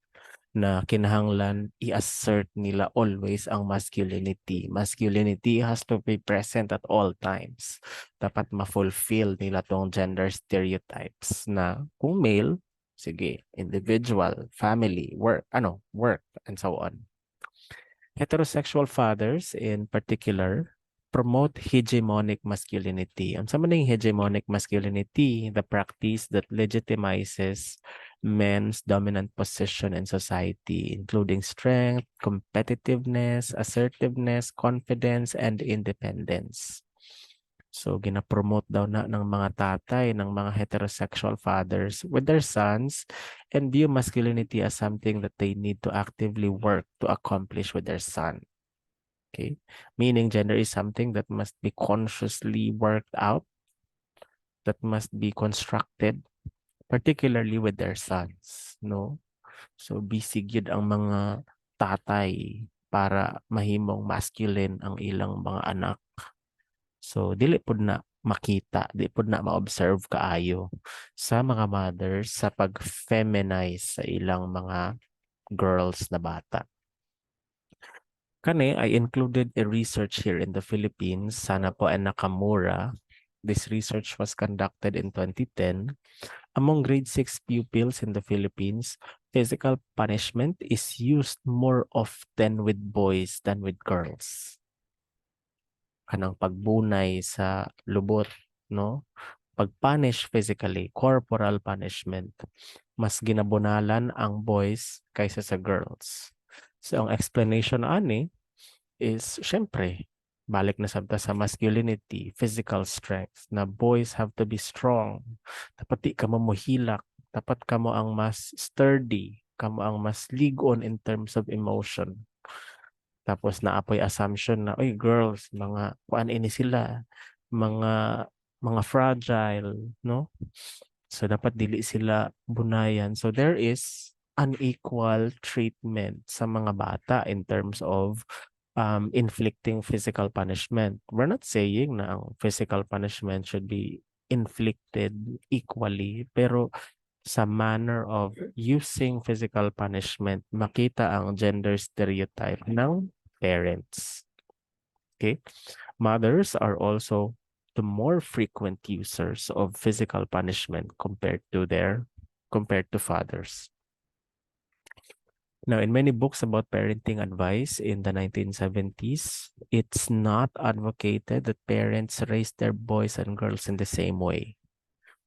na kinahanglan i-assert nila always ang masculinity. Masculinity has to be present at all times. Dapat ma-fulfill nila tong gender stereotypes na kung male, sige, individual, family, work, and so on. Heterosexual fathers in particular promote hegemonic masculinity. Ang sa maning hegemonic masculinity, the practice that legitimizes men's dominant position in society, including strength, competitiveness, assertiveness, confidence, and independence. So, gina-promote daw na ng mga tatay, ng mga heterosexual fathers with their sons and view masculinity as something that they need to actively work to accomplish with their son. Okay? Meaning gender is something that must be consciously worked out, that must be constructed, particularly with their sons, no? So busy gyud ang mga tatay para mahimong masculine ang ilang mga anak. So dili pud na makita, di pud na ma-observe kaayo sa mga mothers sa pag-feminize sa ilang mga girls na bata. Kani, I included a research here in the Philippines, Sanapo and Nakamura. This research was conducted in 2010. Among grade 6 pupils in the Philippines, physical punishment is used more often with boys than with girls. Kanang pagbunay sa lubot, no? Pag-punish physically, corporal punishment, mas ginabunalan ang boys kaysa sa girls. So, ang explanation ani is, syempre, balik na sabta sa masculinity, physical strength, na boys have to be strong. Dapat di ka mamuhilak. Dapat kamo ang mas sturdy, kamo ang mas ligon in terms of emotion. Tapos naapoy assumption na, oy girls, mga kuan ini sila, mga fragile, no? So dapat dili sila bunayan. So there is unequal treatment sa mga bata in terms of inflicting physical punishment. We're not saying na ang physical punishment should be inflicted equally, pero sa manner of using physical punishment, makita ang gender stereotype ng parents. Okay? Mothers are also the more frequent users of physical punishment compared to fathers. Now, in many books about parenting advice in the 1970s, it's not advocated that parents raise their boys and girls in the same way.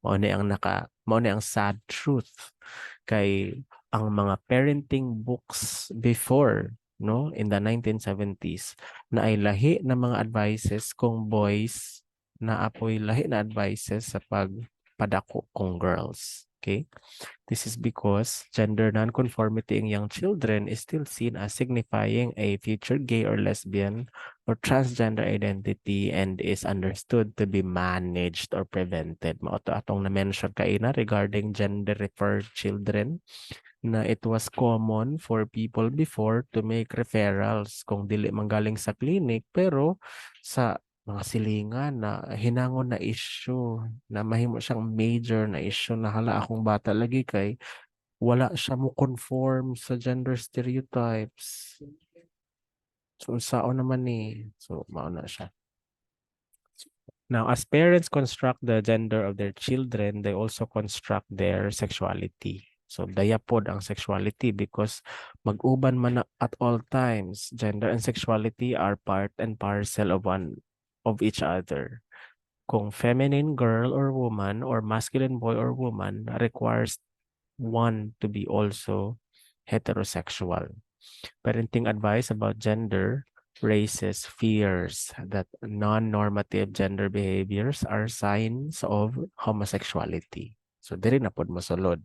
Mao ni ang sad truth kay ang mga parenting books before, no, in the 1970s na ay lahi na mga advices kung boys, na apoy lahi na advices sa pagpadako kung girls. Okay? This is because gender nonconformity in young children is still seen as signifying a future gay or lesbian or transgender identity and is understood to be managed or prevented. Mao to atong na-mention kaina regarding gender-referred children na it was common for people before to make referrals kung dili manggaling sa clinic pero sa mga silingan na hinangon na issue na mahimo siyang major na issue na hala akong bata lagi kay wala siya mo conform sa gender stereotypes. So sao naman ni? So mao na siya. Now, as parents construct the gender of their children, they also construct their sexuality. So, dayapod ang sexuality because mag-uban man at all times. Gender and sexuality are part and parcel of each other. Kung feminine girl or woman or masculine boy or woman requires one to be also heterosexual. Parenting advice about gender raises fears that non-normative gender behaviors are signs of homosexuality. So, diri na pod mosulod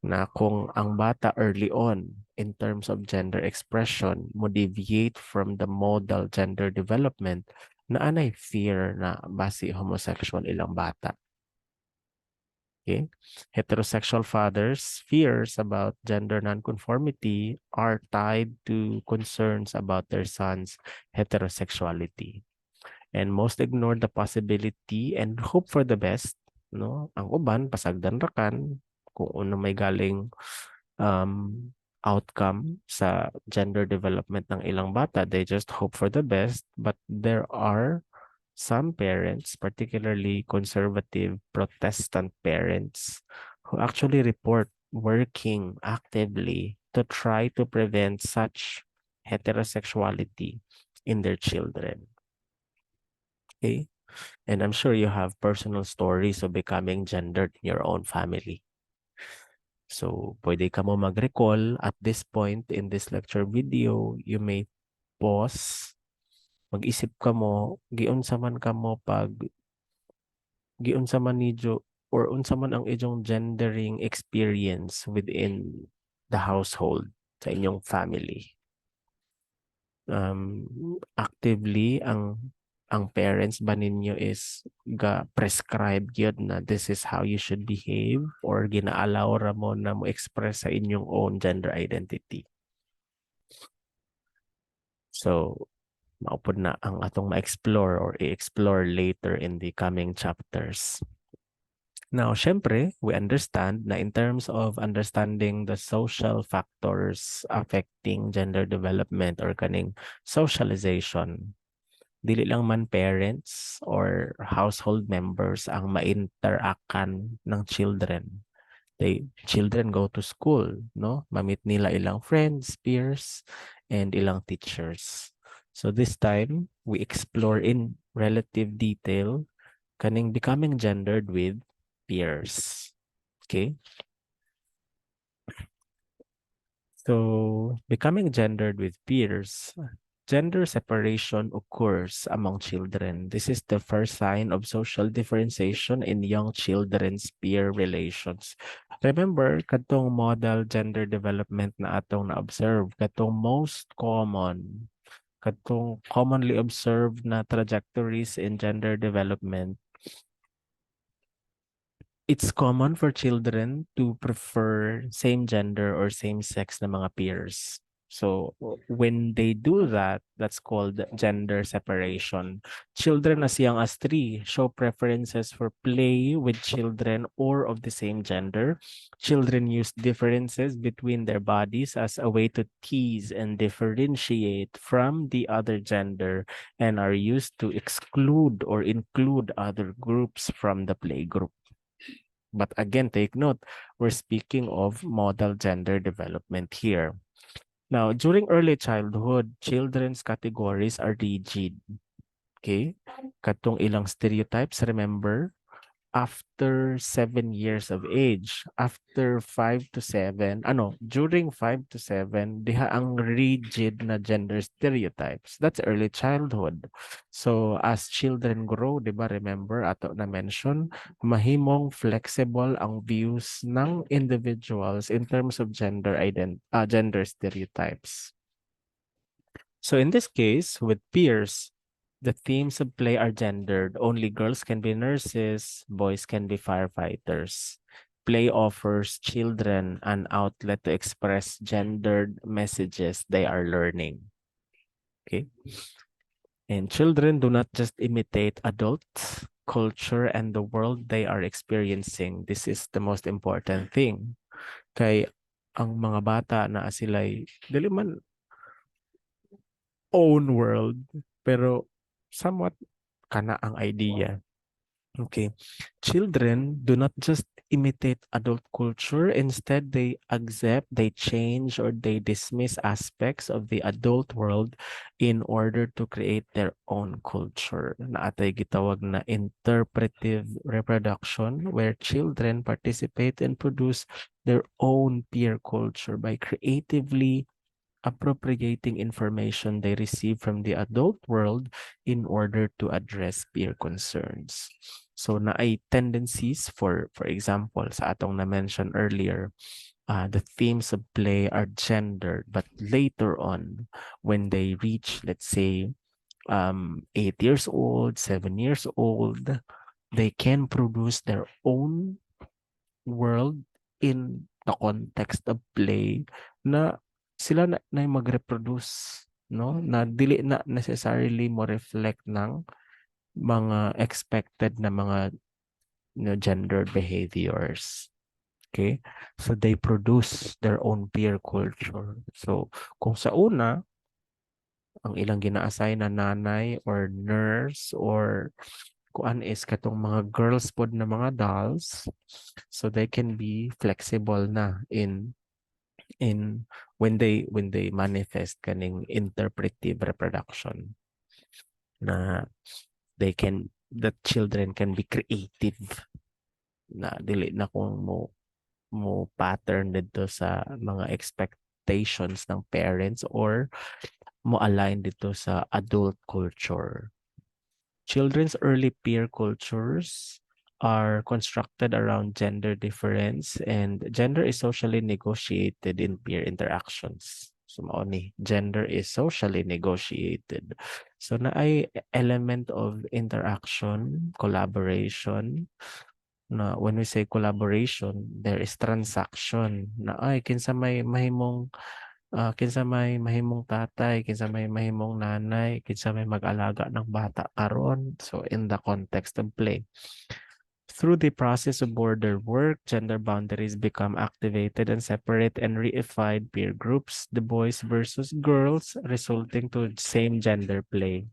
na kung ang bata early on in terms of gender expression mo deviate from the modal gender development na anay fear na basi homosexual ilang bata. Okay? Heterosexual fathers' fears about gender nonconformity are tied to concerns about their son's heterosexuality. And most ignore the possibility and hope for the best. No? Ang uban, pasagdan rakan kung ano may galing um, outcome sa gender development ng ilang bata. They just hope for the best. But there are some parents, particularly conservative Protestant parents, who actually report working actively to try to prevent such heterosexuality in their children. Okay? And I'm sure you have personal stories of becoming gendered in your own family. So, pwede ka mo mag-recall at this point in this lecture video, you may pause, mag-isip ka mo, giunsa man ka mo pag giunsa man nidyo or unsa man ang inyong gendering experience within the household sa inyong family. Actively ang parents ba ninyo is ga prescribe gyud na this is how you should behave or ginaalaw ra mo na mo express sa inyong own gender identity. So maupod na ang atong ma-explore or i-explore later in the coming chapters. Now, syempre, we understand na in terms of understanding the social factors affecting gender development or kaning socialization, dili lang man parents or household members ang ma-interactan ng children. Children go to school, no? Mamit nila ilang friends, peers, and ilang teachers. So this time, we explore in relative detail kaning becoming gendered with peers. Okay? So, becoming gendered with peers Gender separation occurs among children. This is the first sign of social differentiation in young children's peer relations. Remember, katong modal gender development na atong na-observe, katong most common, katong commonly observed na trajectories in gender development. It's common for children to prefer same gender or same sex na mga peers. So when they do that, that's called gender separation. Children as young as 3 show preferences for play with children or of the same gender. Children use differences between their bodies as a way to tease and differentiate from the other gender and are used to exclude or include other groups from the play group. But again, take note, we're speaking of modal gender development here. Now, during early childhood, children's categories are rigid. Okay? Katong ilang stereotypes, remember? After 7 years of age, after 5 to 7, during 5 to 7, diha ang rigid na gender stereotypes. That's early childhood. So as children grow, di ba, remember, ato na mention, mahimong flexible ang views ng individuals in terms of gender stereotypes. So in this case, with peers, the themes of play are gendered. Only girls can be nurses, boys can be firefighters. Play offers children an outlet to express gendered messages they are learning. Okay? And children do not just imitate adults, culture, and the world they are experiencing. This is the most important thing. Kay ang mga bata na sila'y dili man own world, pero somewhat kana ang idea. Okay. Children do not just imitate adult culture. Instead, they accept, they change, or they dismiss aspects of the adult world in order to create their own culture. Na atay gitawag na interpretive reproduction, where children participate and produce their own peer culture by creatively appropriating information they receive from the adult world in order to address peer concerns. So na ay tendencies for example, sa atong na-mention earlier, the themes of play are gendered, but later on, when they reach, let's say, 8 years old, 7 years old, they can produce their own world in the context of play na sila na yung mag-reproduce, no? Na dili na necessarily mo reflect ng mga expected na mga gendered behaviors. Okay? So they produce their own peer culture. So kung sa una, ang ilang gina-assign na nanay or nurse or kuan is katong mga girls pod na mga dolls, so they can be flexible na in when they manifest kaning interpretive reproduction na the children can be creative na dili na kung mo pattern dito sa mga expectations ng parents or mo align dito sa adult culture. Children's early peer cultures are constructed around gender difference, and gender is socially negotiated in peer interactions. So mao ni gender is socially negotiated. So na ay element of interaction, collaboration. Na when we say collaboration, there is transaction na ay kinsa may mahimong kinsa may mahimong tatay, kinsa may mahimong nanay, kinsa may mag-alaga ng bata karon. So in the context of play. Through the process of border work, gender boundaries become activated and separate and reified peer groups, the boys versus girls, resulting to same gender play.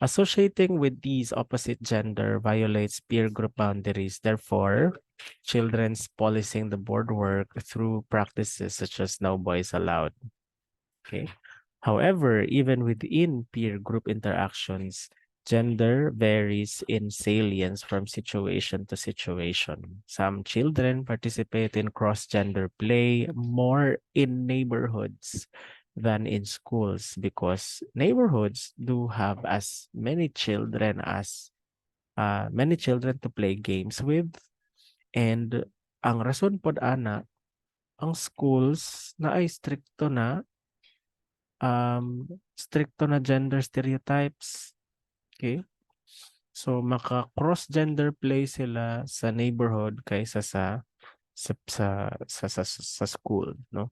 Associating with these opposite gender violates peer group boundaries. Therefore, children's policing the board work through practices such as no boys allowed. Okay. However, even within peer group interactions, gender varies in salience from situation to situation. Some children participate in cross-gender play more in neighborhoods than in schools because neighborhoods do have as many children to play games with, and ang rason pod ana ang schools na ay stricto na gender stereotypes. Okay? So maka-cross gender play sila sa neighborhood kaysa sa school, no?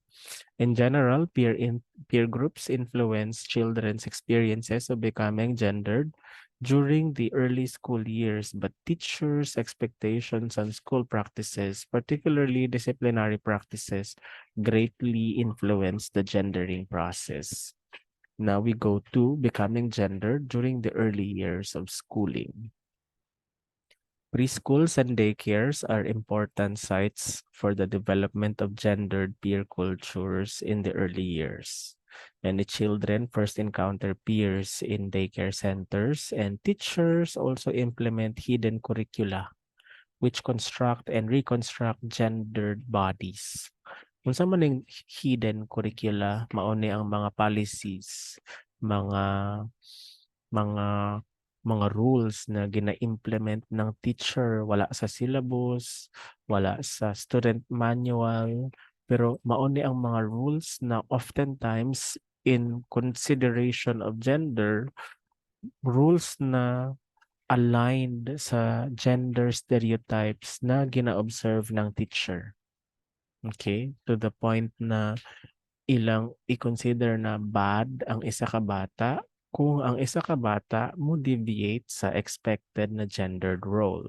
In general, peer groups influence children's experiences of becoming gendered during the early school years, but teachers' expectations and school practices, particularly disciplinary practices, greatly influence the gendering process. Now we go to becoming gendered during the early years of schooling. Preschools and daycares are important sites for the development of gendered peer cultures in the early years. Many children first encounter peers in daycare centers, and teachers also implement hidden curricula which construct and reconstruct gendered bodies. Unsa man ning hidden curricula, mao ni ang mga policies, mga mga mga rules na gina-implement ng teacher, wala sa syllabus, wala sa student manual, pero mao ni ang mga rules na oftentimes in consideration of gender, rules na aligned sa gender stereotypes na gina-observe ng teacher. Okay? To the point na ilang i-consider na bad ang isa ka bata kung ang isa ka bata mo deviate sa expected na gendered role.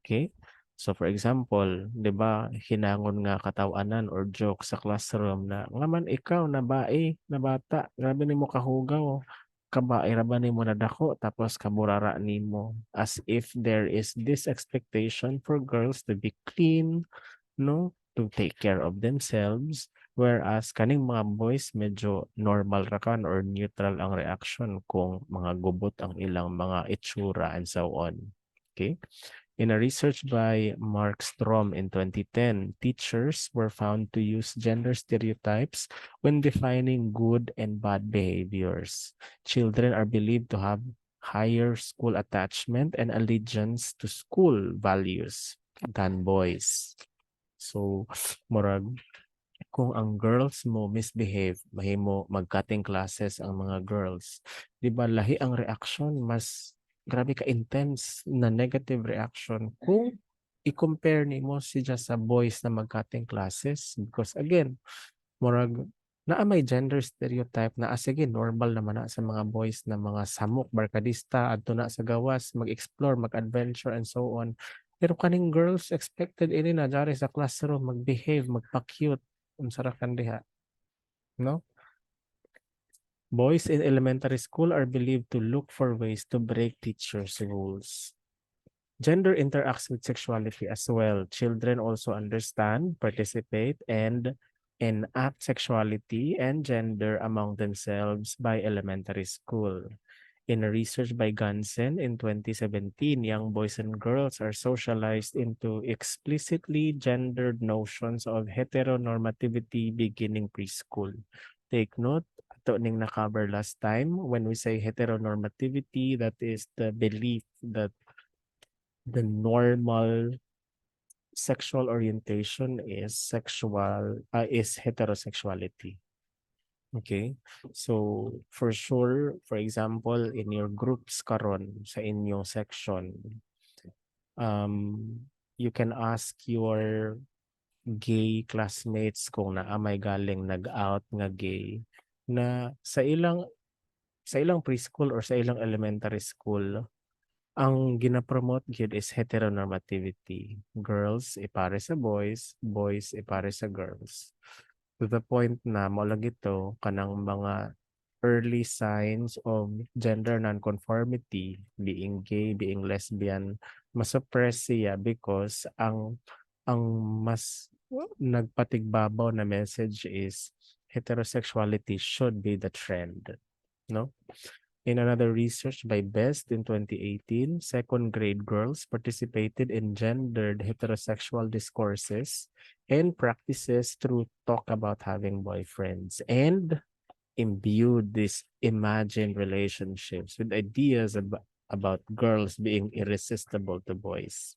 Okay? So for example, 'di ba, hinangon nga katawanan or joke sa classroom na nga man ikaw na bae na bata, grabe nimo kahugaw. Kabae ra ba nimo nadako tapos kamurara nimo, as if there is this expectation for girls to be clean, no, to take care of themselves, whereas kaning mga boys medyo normal ra kan or neutral ang reaction kung mga gubot ang ilang mga itsura and so on. Okay? In a research by Mark Strom in 2010, teachers were found to use gender stereotypes when defining good and bad behaviors. Children are believed to have higher school attachment and allegiance to school values than boys. So, murag, kung ang girls mo misbehave, mahimo mag-cutting classes ang mga girls. Di ba lahi ang reaction, mas grabe ka intense na negative reaction kung i-compare nimo siya sa boys na mag-cutting classes, because again, murag naa may gender stereotype na sige normal naman na sa mga boys na mga samok, barkadista, adto na sa gawas, mag-explore, mag-adventure and so on. Pero kaning girls expected ini na jari sa classroom mag-behave, magpa-cute, unsa ra kan diha, no? Boys in elementary school are believed to look for ways to break teachers' rules. Gender interacts with sexuality as well. Children also understand, participate, and enact sexuality and gender among themselves by elementary school. In a research by Gansen in 2017, young boys and girls are socialized into explicitly gendered notions of heteronormativity beginning preschool. Take note, ito ning na-cover last time, when we say heteronormativity, that is the belief that the normal sexual orientation is heterosexuality. Okay? So, for sure, for example, in your groups karon sa inyong section, you can ask your gay classmates kung naamay galing nag-out nga gay na sa ilang preschool or sa ilang elementary school, ang gina-promote gyud is heteronormativity. Girls ipare sa boys, boys ipare sa girls. To the point na mo lang ito kanang mga early signs of gender nonconformity, being gay, being lesbian, masuppress siya because ang mas nagpatigbabaw na message is heterosexuality should be the trend, no? In another research by Best in 2018, second grade girls participated in gendered heterosexual discourses and practices through talk about having boyfriends. And imbued these imagined relationships with ideas about girls being irresistible to boys.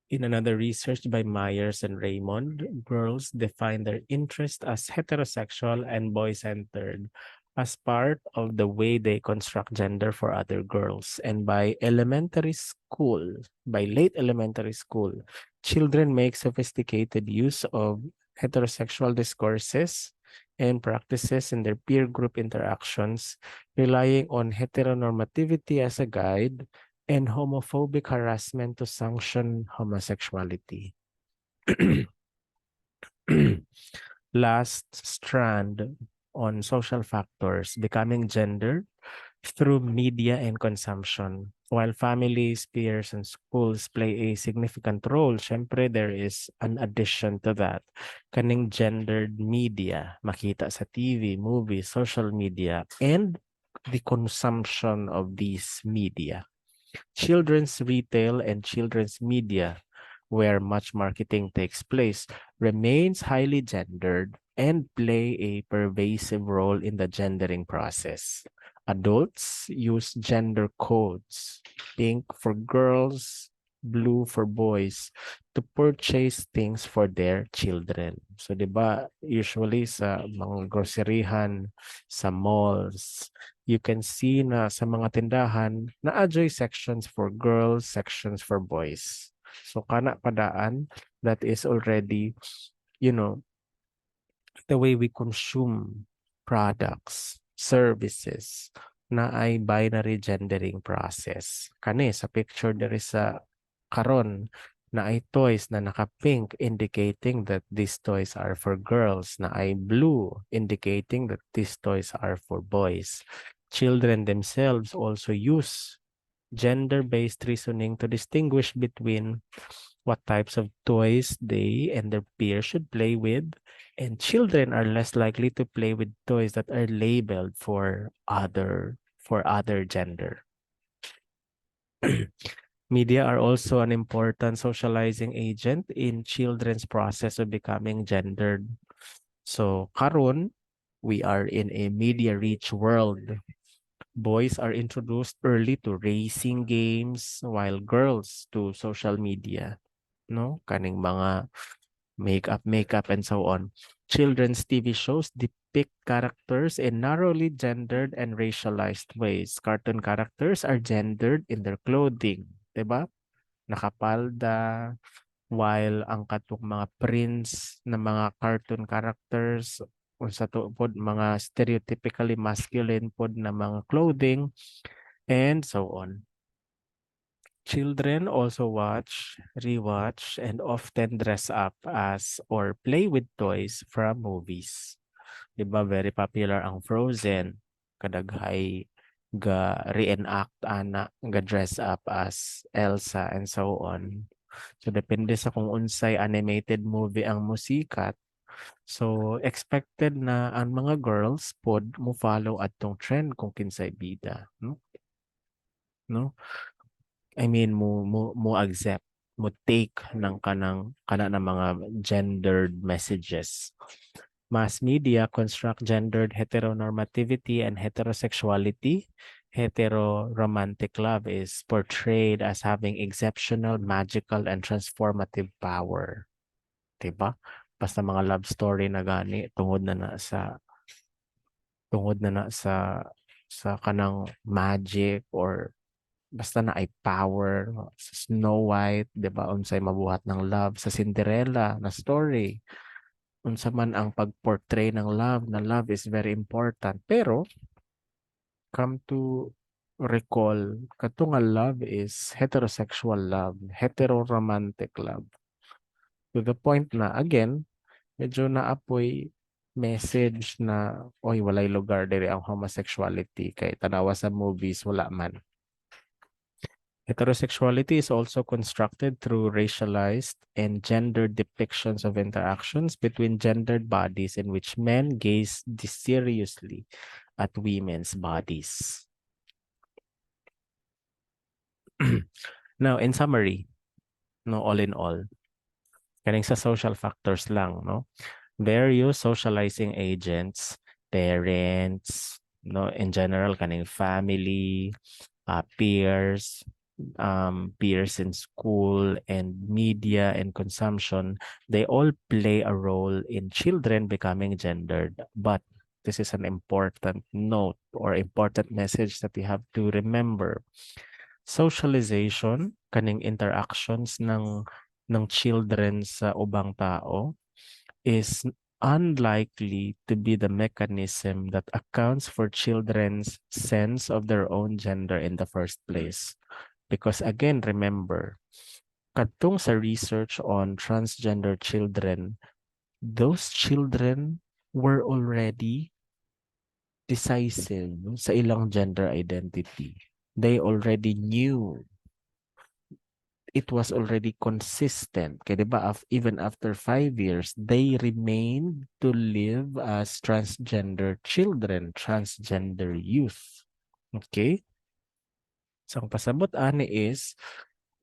In another research by Myers and Raymond, girls define their interest as heterosexual and boy-centered as part of the way they construct gender for other girls. And by late elementary school, children make sophisticated use of heterosexual discourses and practices in their peer group interactions, relying on heteronormativity as a guide and homophobic harassment to sanction homosexuality. Last strand on social factors becoming gender through media and consumption. While families, peers, and schools play a significant role, syempre there is an addition to that. Kaning gendered media, makita sa TV, movies, social media, and the consumption of these media. Children's retail and children's media, where much marketing takes place, remains highly gendered and play a pervasive role in the gendering process. Adults use gender codes, pink for girls, blue for boys, to purchase things for their children. So, di ba, usually sa mga groceryhan, sa malls, you can see na sa mga tindahan na adjoy sections for girls, sections for boys. So kana padaan, that is already, you know, the way we consume products, services na ay binary gendering process. Kani sa picture there is a karon na ay toys na naka-pink indicating that these toys are for girls, na ay blue indicating that these toys are for boys. Children themselves also use gender-based reasoning to distinguish between what types of toys they and their peers should play with, and children are less likely to play with toys that are labeled for other gender. Media are also an important socializing agent in children's process of becoming gendered. So karon, we are in a media-rich world. Boys are introduced early to racing games while girls to social media, no? Kaning mga makeup and so on. Children's TV shows depict characters in narrowly gendered and racialized ways. Cartoon characters are gendered in their clothing, 'di ba? Nakapalda, while ang katong mga prints na mga cartoon characters sa pod mga stereotypically masculine pod na mga clothing and so on. Children also watch, rewatch, and often dress up as or play with toys from movies. Diba, very popular ang Frozen. Kadaghay ga reenact ana, ga dress up as Elsa and so on. So depende sa kung unsay animated movie ang musikat. So expected na ang mga girls pod mo follow atong trend kung kinsay bida, no? No? I mean mo accept, mo take ng kana ng mga gendered messages. Mass media construct gendered heteronormativity and heterosexuality. Hetero-romantic love is portrayed as having exceptional, magical, and transformative power. Diba? Basta mga love story na gani, tungod na na sa kanang magic or basta na ay power. Sa Snow White, 'di ba, unsay mabuhat ng love. Sa Cinderella na story, unsa man ang pag-portray ng love, na love is very important. Pero come to recall, kato nga love is heterosexual love, hetero-romantic love. To the point na again, medyo naapoy message na oy walay lugar diri ang homosexuality kay tanawa sa movies wala man. Heterosexuality is also constructed through racialized and gendered depictions of interactions between gendered bodies in which men gaze seriously at women's bodies. Now, in summary, no, all in all, kaning sa social factors lang, no? Various socializing agents parents, no, in general, kaning family, peers, peers in school, and media and consumption, they all play a role in children becoming gendered. But this is an important note or important message that we have to remember. Socialization, kaning interactions ng children sa ubang tao is unlikely to be the mechanism that accounts for children's sense of their own gender in the first place. Because again, remember, katong sa research on transgender children, those children were already decisive sa ilang gender identity. They already knew, it was already consistent. Kaya diba, even after 5 years, they remained to live as transgender children, transgender youth. Okay? So, ang pasabot ani is,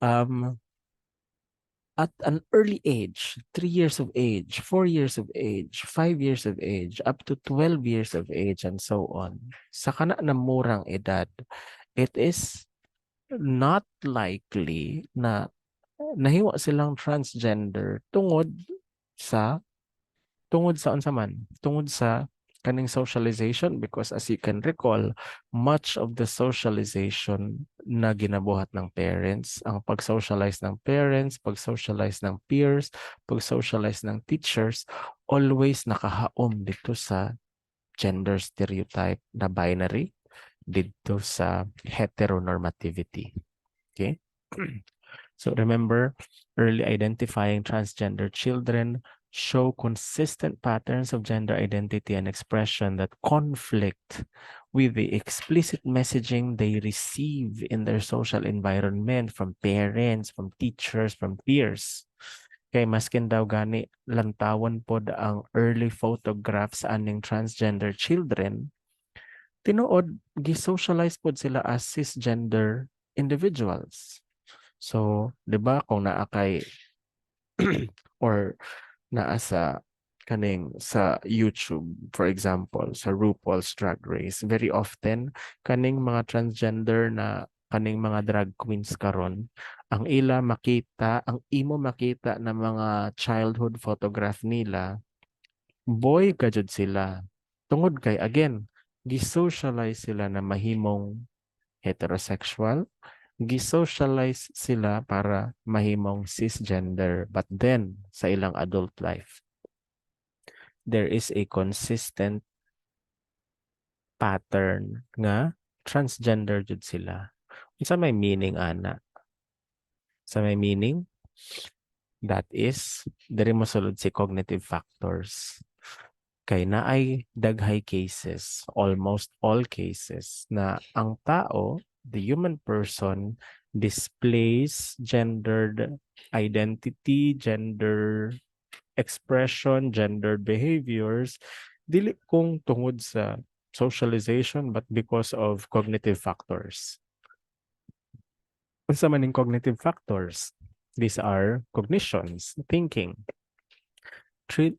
at an early age, 3 years of age, 4 years of age, 5 years of age, up to 12 years of age, and so on, sa kana na murang edad, it is not likely na nahiwa silang transgender tungod sa unsa man, tungod sa kaning socialization, because as you can recall, much of the socialization na ginabuhat ng parents, ang pag-socialize ng parents, pag-socialize ng peers, pag-socialize ng teachers, always nakahaom dito sa gender stereotype na binary, dito sa heteronormativity. Okay? So remember, early identifying transgender children show consistent patterns of gender identity and expression that conflict with the explicit messaging they receive in their social environment from parents, from teachers, from peers. Kay maskin daw gani lantawan pod ang early photographs aning transgender children, tinuod gi-socialize pod sila as cisgender individuals. So, 'di ba kung naa kay or naa sa kaning sa YouTube, for example, sa RuPaul's Drag Race, very often kaning mga transgender na kaning mga drag queens karon, ang imo makita na mga childhood photograph nila, boy kajud sila. Tungod kay again, gi-socialize sila na mahimong heterosexual, gi-socialize sila para mahimong cisgender. But then, sa ilang adult life, there is a consistent pattern nga transgender jud sila. Sa may meaning, ana? Sa may meaning? That is, diri mo sulod si cognitive factors. Kay naay daghay cases, almost all cases, na ang tao, the human person, displays gendered identity, gender expression, gendered behaviors, dili kung tungod sa socialization but because of cognitive factors. Unsa man ning cognitive factors? These are cognitions, thinking.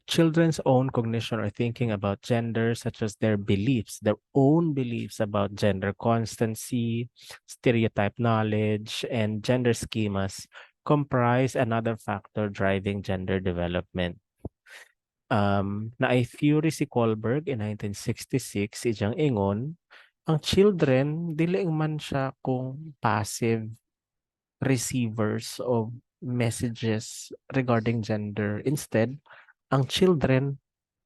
Children's own cognition or thinking about gender, such as their beliefs, their own beliefs about gender constancy, stereotype knowledge, and gender schemas, comprise another factor driving gender development. Naay theory si Kohlberg in 1966, ijang ingon, ang children, dili man siya kung passive receivers of messages regarding gender. Instead, ang children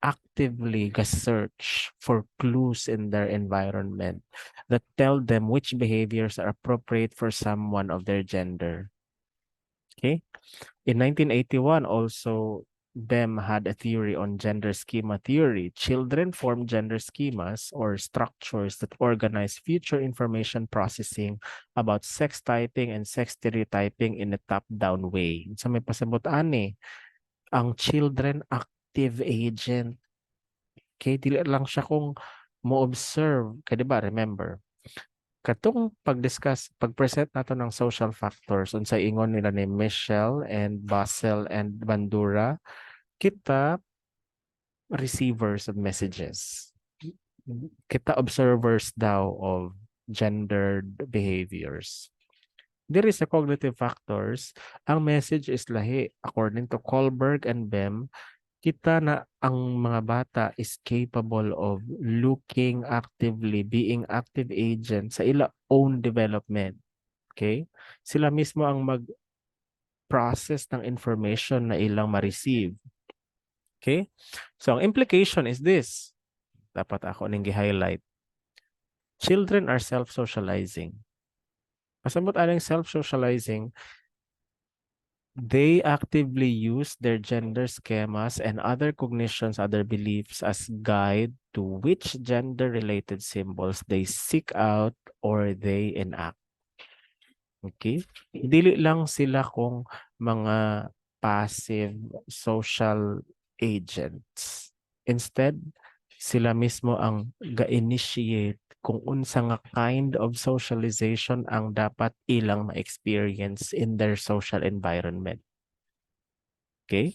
actively search for clues in their environment that tell them which behaviors are appropriate for someone of their gender. Okay? In 1981, also, Bem had a theory on gender schema theory. Children form gender schemas or structures that organize future information processing about sex typing and sex stereotyping in a top-down way. Sa may pasabot ani, ang children active agent. Okay, dili lang siya kung mo-observe. Kaya diba, remember, katong pag-present nato ng social factors, unsay ingon nila ni Michelle and Basel and Bandura, kita receivers of messages. kita observers daw of gendered behaviors. Diri sa cognitive factors, ang message is lahi. According to Kohlberg and Bem, kita na ang mga bata is capable of looking actively, being active agent sa ila own development. Okay? Sila mismo ang mag-process ng information na ilang ma-receive. Okay? So, ang implication is this. Dapat ako ning gi-highlight. Children are self-socializing. Pasabot aning self-socializing, they actively use their gender schemas and other cognitions, other beliefs as guide to which gender-related symbols they seek out or they enact. Okay? Dili lang sila kung mga passive social agents. Instead, sila mismo ang ga-initiate kung unsa nga kind of socialization ang dapat ilang ma-experience in their social environment. Okay?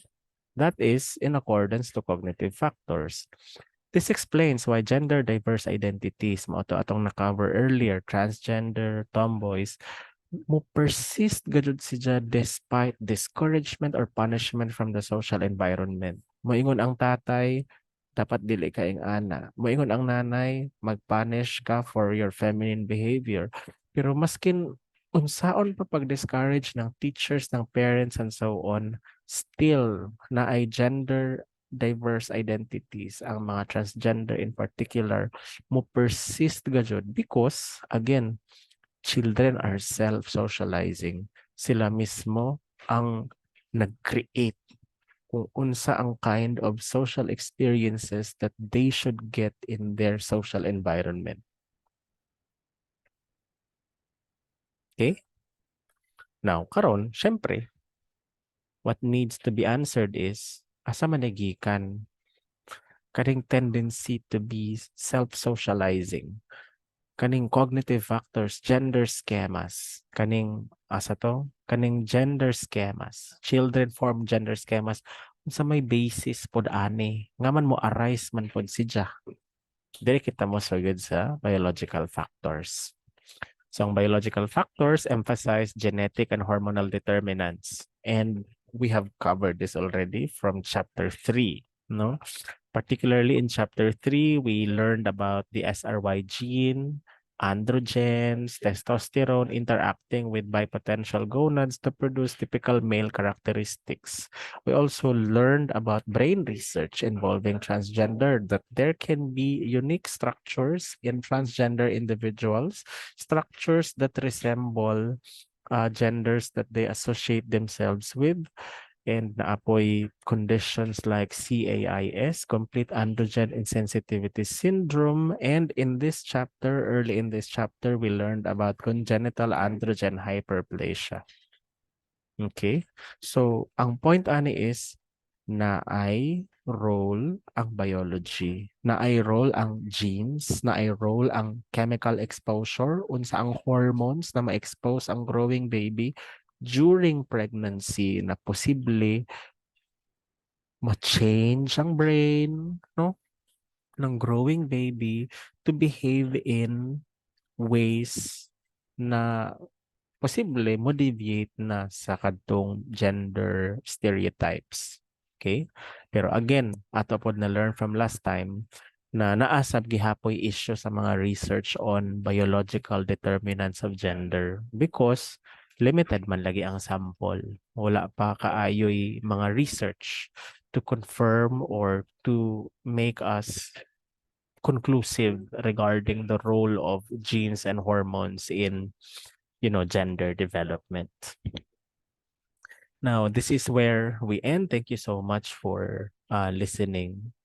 That is in accordance to cognitive factors. This explains why gender diverse identities, mo to atong na-cover earlier, transgender, tomboys, mo persist gadud siya despite discouragement or punishment from the social environment. Moingon ang tatay, dapat dili ka ing ana. Moingon ang nanay, mag-punish ka for your feminine behavior. Pero maskin unsaon pa pag-discourage ng teachers, ng parents, and so on, still na ay gender diverse identities, ang mga transgender in particular, mo persist gajud because, again, children are self-socializing. Sila mismo ang nag-create kung unsa ang kind of social experiences that they should get in their social environment. Okay? Now, karon, syempre, what needs to be answered is, asa managikan kaning tendency to be self-socializing, kaning cognitive factors, gender schemas, kaning asa to, kaning gender schemas, children form gender schemas sa may basis pod ani nga man mo arise man pod siya. Dili kita mo sugod sa biological factors. So ang biological factors emphasize genetic and hormonal determinants, and we have covered this already from chapter 3, no? Particularly in chapter 3, we learned about the SRY gene, androgens, testosterone interacting with bipotential gonads to produce typical male characteristics. We also learned about brain research involving transgender, that there can be unique structures in transgender individuals, structures that resemble genders that they associate themselves with, and naapoy conditions like CAIS, complete androgen insensitivity syndrome. And in this chapter, early in this chapter, we learned about congenital androgen hyperplasia. Okay? So, ang point ani is, na ay role ang biology, na ay role ang genes, na ay role ang chemical exposure, unsa ang hormones na ma-expose ang growing baby during pregnancy na posible ma-change ang brain, no, ng growing baby to behave in ways na posible mo deviate na sa kadtong gender stereotypes. Okay? Pero again, ato pod na learn from last time na naasab gihapoy issue sa mga research on biological determinants of gender because limited man lagi ang sample. Wala pa kaayoy mga research to confirm or to make us conclusive regarding the role of genes and hormones in gender development. Now, this is where we end. Thank you so much for listening.